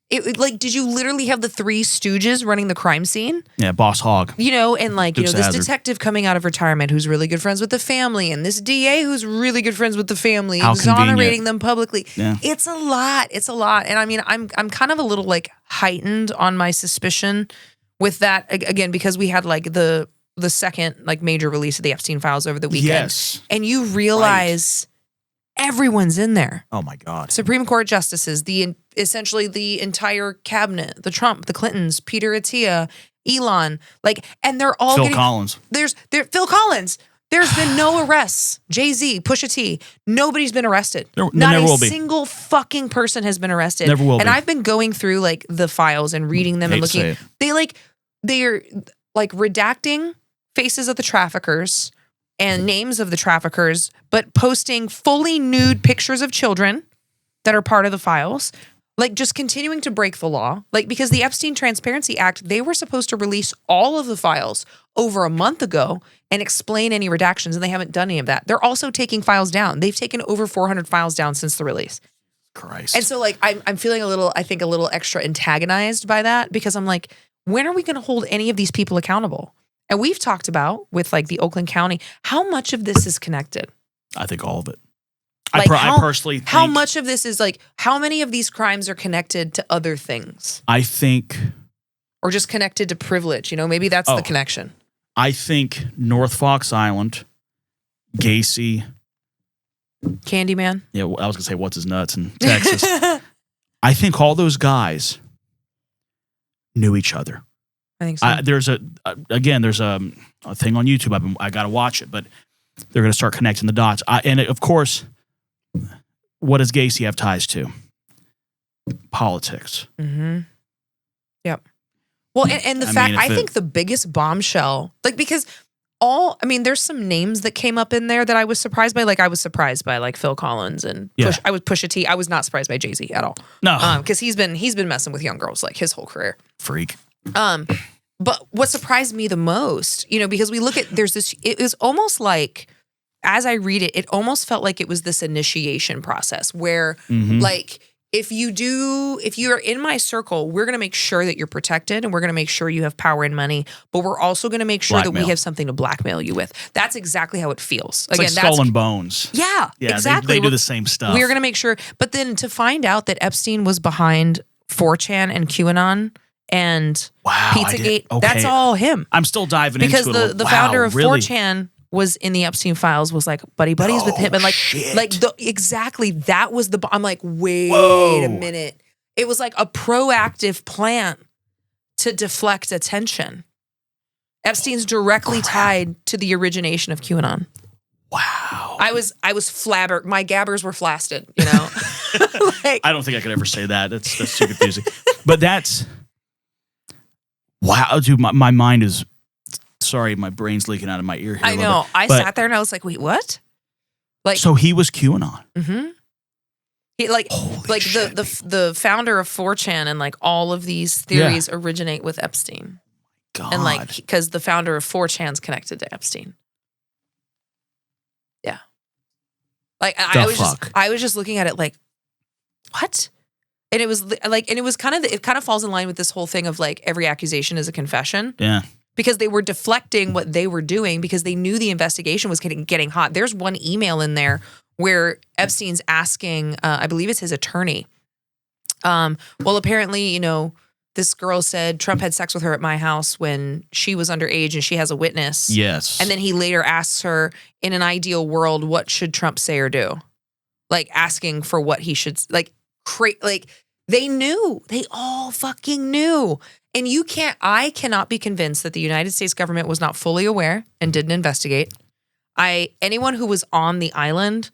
did you literally have the Three Stooges running the crime scene? Yeah, Boss Hogg. And like, this detective coming out of retirement who's really good friends with the family, and this DA who's really good friends with the family, exonerating them publicly. Yeah. It's a lot. It's a lot. And I mean, I'm kind of a little like heightened on my suspicion with that, again, because we had like the second like major release of the Epstein files over the weekend. Yes. And you realize everyone's in there. Oh my God. Supreme Court justices, essentially the entire cabinet, the Trump, the Clintons, Peter Attia, Elon, and they're all Phil Collins. Phil Collins. There's been no arrests. Jay-Z, Pusha T, nobody's been arrested. Not a single fucking person has been arrested. Never will be. And I've been going through like the files and reading them and looking. They're like redacting faces of the traffickers and names of the traffickers, but posting fully nude pictures of children that are part of the files. Like just continuing to break the law. Like because the Epstein Transparency Act, they were supposed to release all of the files over a month ago and explain any redactions, and they haven't done any of that. They're also taking files down. They've taken over 400 files down since the release. Christ. And so like I'm feeling a little extra antagonized by that because I'm like, when are we going to hold any of these people accountable? And we've talked about with like the Oakland County, how much of this is connected? I think all of it. Like I personally think... How much of this is like, how many of these crimes are connected to other things? I think... Or just connected to privilege, maybe that's the connection. I think North Fox Island, Gacy... Candyman? Yeah, I was going to say, what's his nuts in Texas? I think all those guys knew each other. I think so. There's a thing on YouTube. I got to watch it, but they're going to start connecting the dots. And of course... What does Gacy have ties to? Politics. Mm-hmm. Yep. Well, and the fact, I think the biggest bombshell, like, because there's some names that came up in there that I was surprised by. Like, I was surprised by, like, Phil Collins and Pusha T. I was not surprised by Jay-Z at all. No. Because he's been messing with young girls, like, his whole career. Freak. But what surprised me the most, because we look at, it was almost like, as I read it, it almost felt like it was this initiation process where, like, if you're in my circle, we're going to make sure that you're protected and we're going to make sure you have power and money, but we're also going to make sure that we have something to blackmail you with. That's exactly how it feels. It's like Skull and Bones. Yeah, exactly. They do the same stuff. We're going to make sure. But then to find out that Epstein was behind 4chan and QAnon and Pizzagate, that's all him. I'm still diving into it. Because the founder of 4chan was in the Epstein files, was like buddies with him, and exactly that was I'm like, wait a minute, it was like a proactive plan to deflect attention. Epstein's directly tied to the origination of QAnon. Wow, I was flabbergasted. My gabbers were flaccid. Like, I don't think I could ever say that. That's too confusing. But that's wow, dude. My mind is. Sorry, my brain's leaking out of my ear here. I know. I sat there and I was like, wait, what? Like, so he was QAnon. Mm-hmm. He the founder of 4chan and like all of these theories originate with Epstein. God. And like, because the founder of 4chan's connected to Epstein. Yeah. Like, I was just looking at it like, what? And it was like, and it kind of falls in line with this whole thing of like every accusation is a confession. Yeah. Because they were deflecting what they were doing because they knew the investigation was getting hot. There's one email in there where Epstein's asking, I believe it's his attorney. Well, apparently, this girl said Trump had sex with her at my house when she was underage and she has a witness. Yes. And then he later asks her, in an ideal world, what should Trump say or do? Like asking for what he should, they knew. They all fucking knew. And I cannot be convinced that the United States government was not fully aware and didn't investigate. Anyone who was on the island,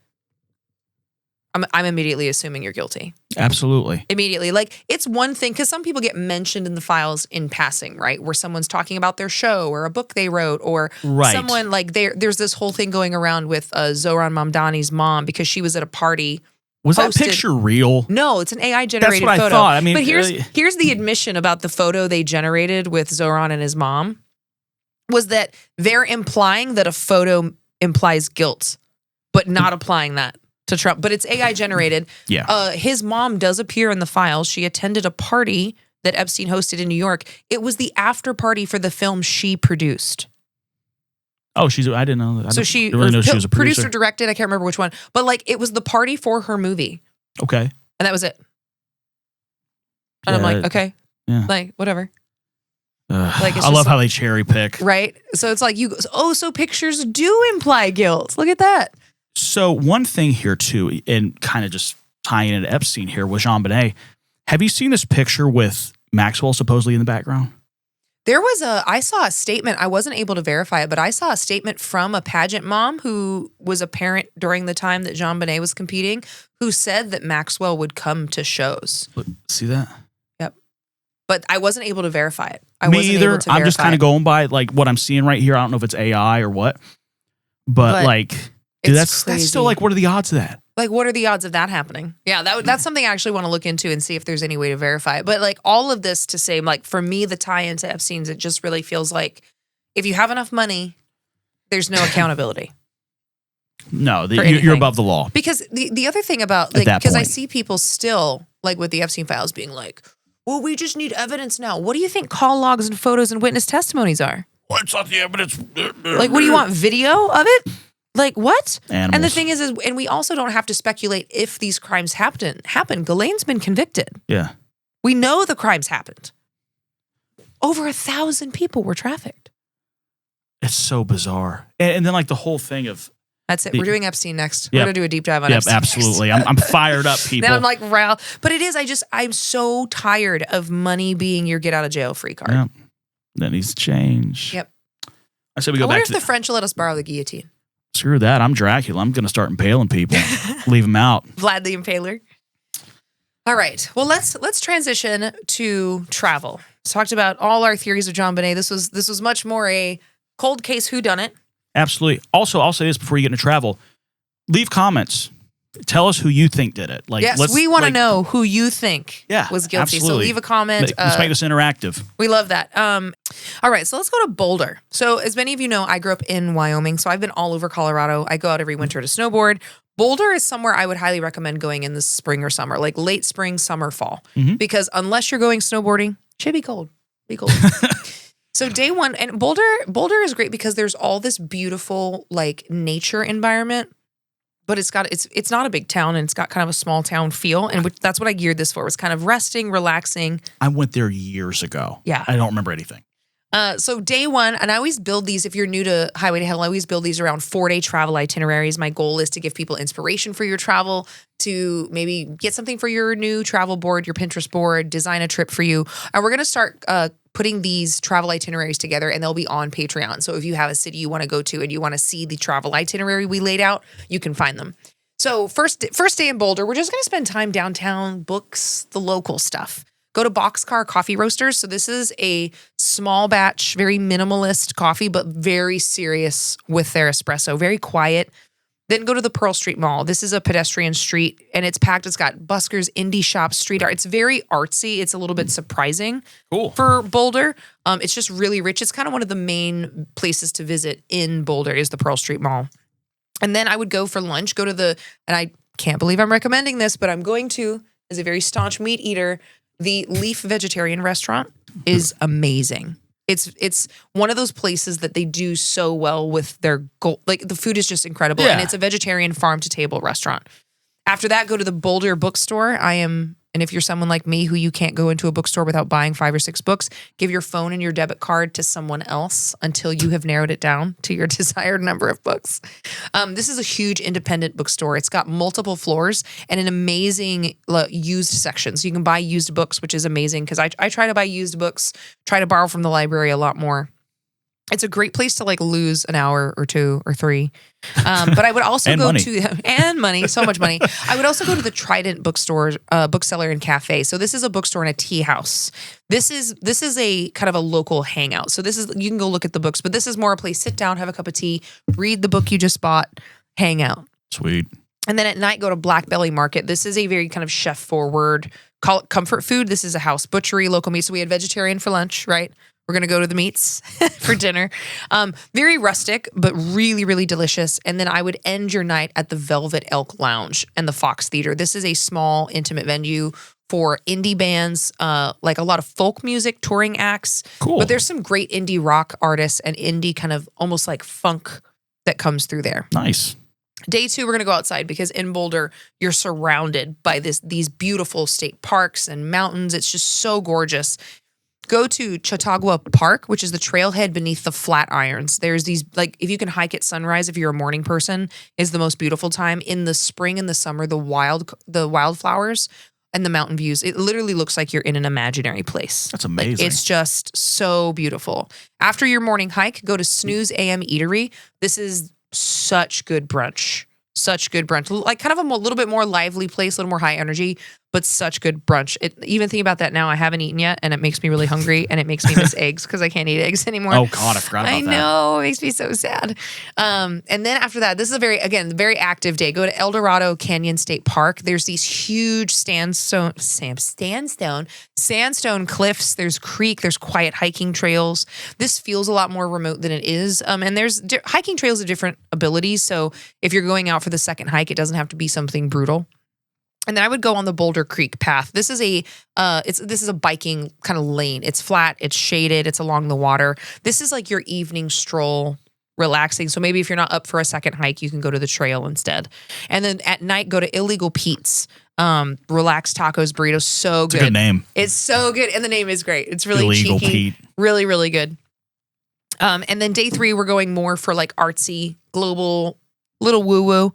I'm immediately assuming you're guilty. Absolutely. Immediately. Like, it's one thing, because some people get mentioned in the files in passing, right? Where someone's talking about their show or a book they wrote or someone, like, there's this whole thing going around with Zohran Mamdani's mom because she was at a party. Was that picture real? No, it's an AI generated photo. That's what I thought. I mean, but here's the admission about the photo they generated with Zohran and his mom was that they're implying that a photo implies guilt, but not applying that to Trump. But it's AI generated. Yeah. His mom does appear in the files. She attended a party that Epstein hosted in New York. It was the after party for the film she produced. Oh, I didn't know that. So she really know she was a producer. Directed, I can't remember which one. But like, it was the party for her movie. Okay. And that was it. And I'm like, okay. Yeah. Like, whatever. Like, I love how they cherry pick. Right? So it's like, so pictures do imply guilt. Look at that. So one thing here too, and kind of just tying into Epstein here with Jon Benet. Have you seen this picture with Maxwell supposedly in the background? I saw a statement, I wasn't able to verify it, but I saw a statement from a pageant mom who was a parent during the time that Jon Benet was competing, who said that Maxwell would come to shows. See that? Yep. But I wasn't able to verify it. Me either. I'm just kind of going by like what I'm seeing right here. I don't know if it's AI or what, but like, dude, that's still like, what are the odds of that? Like, what are the odds of that happening? Yeah, that's something I actually want to look into and see if there's any way to verify it. But like, all of this to say, like, for me, the tie into Epstein's, it just really feels like if you have enough money, there's no accountability. No, you're above the law. Because the other thing about, like, because I see people still, like with the Epstein files being like, well, we just need evidence now. What do you think call logs and photos and witness testimonies are? What's not the evidence? Like, what do you want, video of it? Like, what? Animals. And the thing is, and we also don't have to speculate if these crimes happen. Ghislaine's been convicted. Yeah. We know the crimes happened. Over 1,000 people were trafficked. It's so bizarre. And then like the whole thing of... That's it. We're doing Epstein next. We're going to do a deep dive on Epstein. Absolutely. I'm fired up, people. Then I'm like, wow. But it is, I'm so tired of money being your get out of jail free card. Yep. That needs to change. Yep. I said we go back to... I wonder if the French will let us borrow the guillotine. Screw that. I'm Dracula. I'm going to start impaling people. Leave them out. Vlad the Impaler. All right. Well, let's transition to travel. Talked about all our theories of Jon Benet. This was much more a cold case whodunit. Absolutely. Also, I'll say this before you get into travel. Leave comments. Tell us who you think did it. Like, yes, we want to know who you think was guilty. Absolutely. So leave a comment. Let's make this interactive. We love that. All right, so let's go to Boulder. So as many of you know, I grew up in Wyoming, so I've been all over Colorado. I go out every winter to snowboard. Boulder is somewhere I would highly recommend going in the spring or summer, like late spring, summer, fall. Because unless you're going snowboarding, it should be cold. Be cold. So day one, and Boulder is great because there's all this beautiful like nature environment. But it's not a big town, and it's got kind of a small town feel, and that's what I geared this for. Was kind of resting, relaxing. I went there years ago. Yeah, I don't remember anything. So day one, and I always build these. If you're new to Highway to Hell, I always build these around 4-day travel itineraries. My goal is to give people inspiration for your travel, to maybe get something for your new travel board, your Pinterest board, design a trip for you. And we're gonna start putting these travel itineraries together, and they'll be on Patreon. So if you have a city you want to go to and you want to see the travel itinerary we laid out, you can find them. So first day in Boulder, we're just going to spend time downtown, books, the local stuff. Go to Boxcar Coffee Roasters. So this is a small batch, very minimalist coffee, but very serious with their espresso, very quiet. Then go to the Pearl Street Mall. This is a pedestrian street, and it's packed. It's got buskers, indie shops, street art. It's very artsy. It's a little bit surprising for Boulder. It's just really rich. It's kind of one of the main places to visit in Boulder is the Pearl Street Mall. And then I would go for lunch, and I can't believe I'm recommending this, but I'm going to, as a very staunch meat eater, the Leaf Vegetarian Restaurant is amazing. It's one of those places that they do so well with their goal. Like the food is just incredible, and it's a vegetarian farm to table restaurant. After that, go to the Boulder Bookstore. And if you're someone like me who you can't go into a bookstore without buying 5 or 6 books, give your phone and your debit card to someone else until you have narrowed it down to your desired number of books. This is a huge independent bookstore. It's got multiple floors and an amazing used section. So you can buy used books, which is amazing because I try to buy used books, try to borrow from the library a lot more. It's a great place to like lose an hour or 2 or 3. But I would also go to and money, so much money. I would also go to the Trident bookstore, bookseller and cafe. So this is a bookstore and a tea house. This is a kind of a local hangout. So you can go look at the books, but this is more a place, sit down, have a cup of tea, read the book you just bought, hang out. Sweet. And then at night, go to Black Belly Market. This is a very kind of chef forward, call it comfort food. This is a house butchery, local meat. So we had vegetarian for lunch, right? We're going to go to the meats for dinner. Very rustic, but really, really delicious. And then I would end your night at the Velvet Elk Lounge and the Fox Theater. This is a small, intimate venue for indie bands, like a lot of folk music, touring acts. Cool. But there's some great indie rock artists and indie kind of almost like funk that comes through there. Nice. Day 2, we're going to go outside because in Boulder, you're surrounded by these beautiful state parks and mountains. It's just so gorgeous. Go to Chautauqua Park, which is the trailhead beneath the Flatirons. There's these, like, if you can hike at sunrise, if you're a morning person, is the most beautiful time. In the spring and the summer, the wildflowers and the mountain views, it literally looks like you're in an imaginary place. That's amazing. Like, it's just so beautiful. After your morning hike, go to Snooze AM Eatery. This is such good brunch. Such good brunch. Like kind of a little bit more lively place, a little more high energy, but such good brunch. Even thinking about that now, I haven't eaten yet, and it makes me really hungry, and it makes me miss eggs because I can't eat eggs anymore. Oh God, I forgot about that. I know, it makes me so sad. And then after that, this is a very active day. Go to El Dorado Canyon State Park. There's these huge sandstone cliffs. There's creek. There's quiet hiking trails. This feels a lot more remote than it is. And there's hiking trails of different abilities. So if you're going out for the second hike, it doesn't have to be something brutal. And then I would go on the Boulder Creek path. This is a biking kind of lane. It's flat, it's shaded, it's along the water. This is like your evening stroll, relaxing. So maybe if you're not up for a second hike, you can go to the trail instead. And then at night, go to Illegal Pete's. Relaxed tacos, burritos, so good. It's a good name. It's so good, and the name is great. It's really Illegal cheeky, Pete. really, really good. And then day 3, we're going more for like artsy, global, little woo-woo.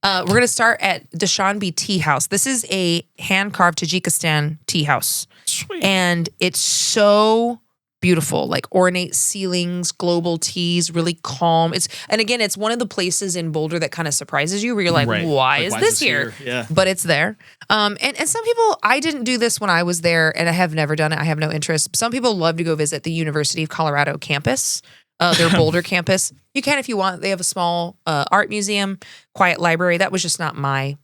We're going to start at Dushanbe Tea House. This is a hand-carved Tajikistan tea house. Sweet. And it's so beautiful, like ornate ceilings, global teas, really calm. And again, it's one of the places in Boulder that kind of surprises you where you're like, why is this here? Yeah. But it's there. And some people, I didn't do this when I was there and I have never done it. I have no interest. Some people love to go visit the University of Colorado campus, their Boulder campus. You can if you want. They have a small art museum, quiet library. That was just not my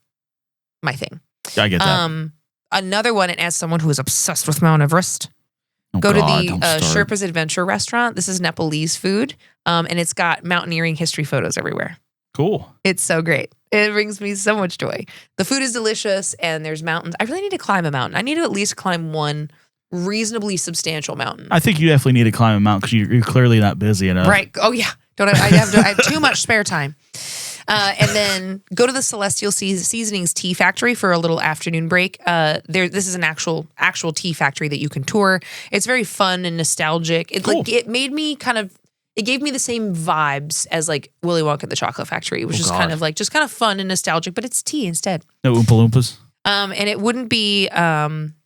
thing. I get that. Another one, and as someone who is obsessed with Mount Everest, go to the Sherpa's Adventure restaurant. This is Nepalese food, and it's got mountaineering history photos everywhere. Cool. It's so great. It brings me so much joy. The food is delicious, and there's mountains. I really need to climb a mountain. I need to at least climb one reasonably substantial mountain. I think you definitely need to climb a mountain because you're clearly not busy enough. Right. Oh, yeah. I have too much spare time. And then go to the Celestial Seasonings Tea Factory for a little afternoon break. This is an actual tea factory that you can tour. It's very fun and nostalgic. It made me it gave me the same vibes as like Willy Wonka and the Chocolate Factory. It was kind of fun and nostalgic, but it's tea instead. No Oompa Loompas. And it wouldn't be.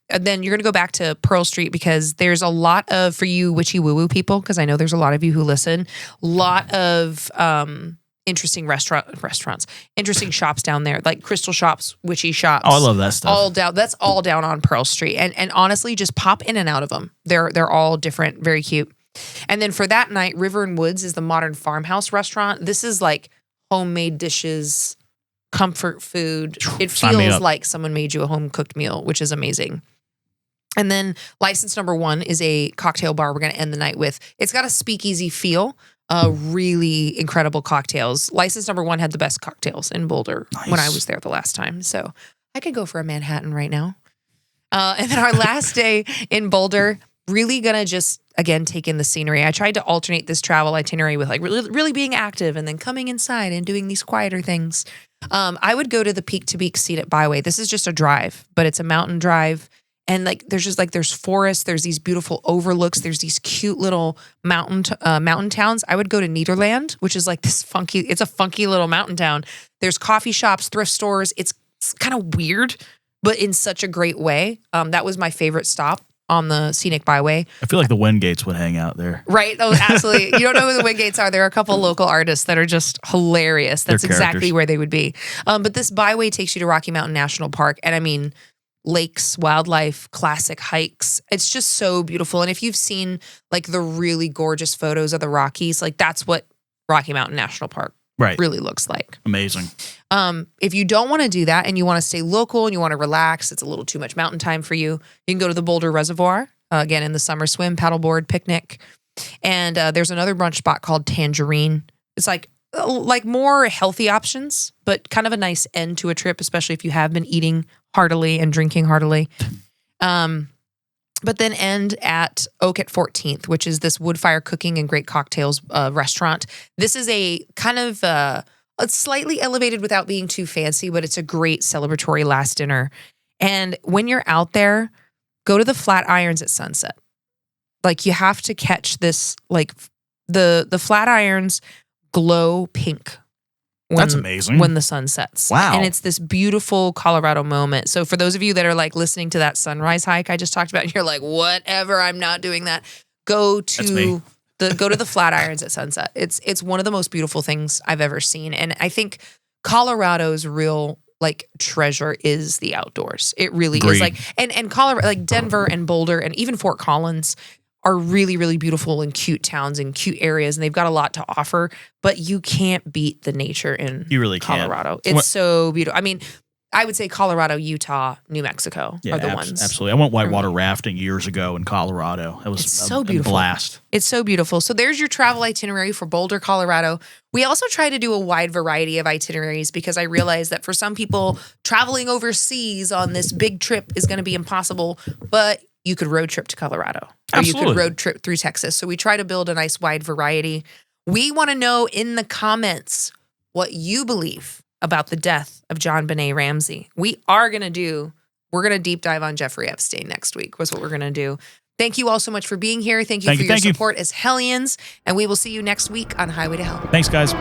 Then you're going to go back to Pearl Street because there's a lot of, for you witchy woo woo people, because I know there's a lot of you who listen, lot of interesting restaurants, interesting shops down there, like crystal shops, witchy shops. Oh, I love that stuff. That's all down on Pearl Street. And honestly, just pop in and out of them. They're all different, very cute. And then for that night, River and Woods is the modern farmhouse restaurant. This is like homemade dishes, comfort food. It feels like someone made you a home cooked meal, which is amazing. And then license number 1 is a cocktail bar we're going to end the night with. It's got a speakeasy feel, really incredible cocktails. License number 1 had the best cocktails in Boulder when I was there the last time. So I could go for a Manhattan right now. And then our last day in Boulder, really going to just, again, take in the scenery. I tried to alternate this travel itinerary with like really being active and then coming inside and doing these quieter things. I would go to the Peak to Peak Scenic Byway. This is just a drive, but it's a mountain drive. And like, there's forests, there's these beautiful overlooks, there's these cute little mountain towns. I would go to Nederland, which is like it's a funky little mountain town. There's coffee shops, thrift stores. It's kind of weird, but in such a great way. That was my favorite stop on the Scenic Byway. I feel like the Wingates would hang out there. Right. Oh, absolutely. You don't know who the Wingates are. There are a couple local artists that are just hilarious. That's exactly where they would be. But this byway takes you to Rocky Mountain National Park. And I mean, lakes, wildlife, classic hikes. It's just so beautiful. And if you've seen like the really gorgeous photos of the Rockies, like that's what Rocky Mountain National Park really looks like. Amazing. If you don't want to do that and you want to stay local and you want to relax, it's a little too much mountain time for you, you can go to the Boulder Reservoir, again in the summer swim, paddleboard, picnic. And there's another brunch spot called Tangerine. It's like more healthy options, but kind of a nice end to a trip, especially if you have been eating heartily and drinking heartily. But then end at Oak at 14th, which is this wood fire cooking and great cocktails restaurant. This is a kind of it's slightly elevated without being too fancy, but it's a great celebratory last dinner. And when you're out there, go to the Flatirons at sunset. Like you have to catch this, like the Flatirons glow pink. That's amazing. When the sun sets. Wow. And it's this beautiful Colorado moment. So for those of you that are like listening to that sunrise hike I just talked about, and you're like, whatever, I'm not doing that. Go to the Flatirons at sunset. It's one of the most beautiful things I've ever seen. And I think Colorado's real like treasure is the outdoors. It really is like, and Colorado, like Denver and Boulder and even Fort Collins are really, really beautiful and cute towns and cute areas, and they've got a lot to offer, but you can't beat the nature in Colorado. It's so beautiful. I mean, I would say Colorado, Utah, New Mexico are the ones. Absolutely. I went whitewater rafting years ago in Colorado. It was so beautiful. A blast. It's so beautiful. So there's your travel itinerary for Boulder, Colorado. We also try to do a wide variety of itineraries because I realize that for some people, traveling overseas on this big trip is going to be impossible, but you could road trip to Colorado. Or you could road trip through Texas. So we try to build a nice wide variety. We want to know in the comments what you believe about the death of Jon Benet Ramsey. We're going to deep dive on Jeffrey Epstein next week, was what we're going to do. Thank you all so much for being here. Thank you for your support as Hellions. And we will see you next week on Highway to Hell. Thanks, guys.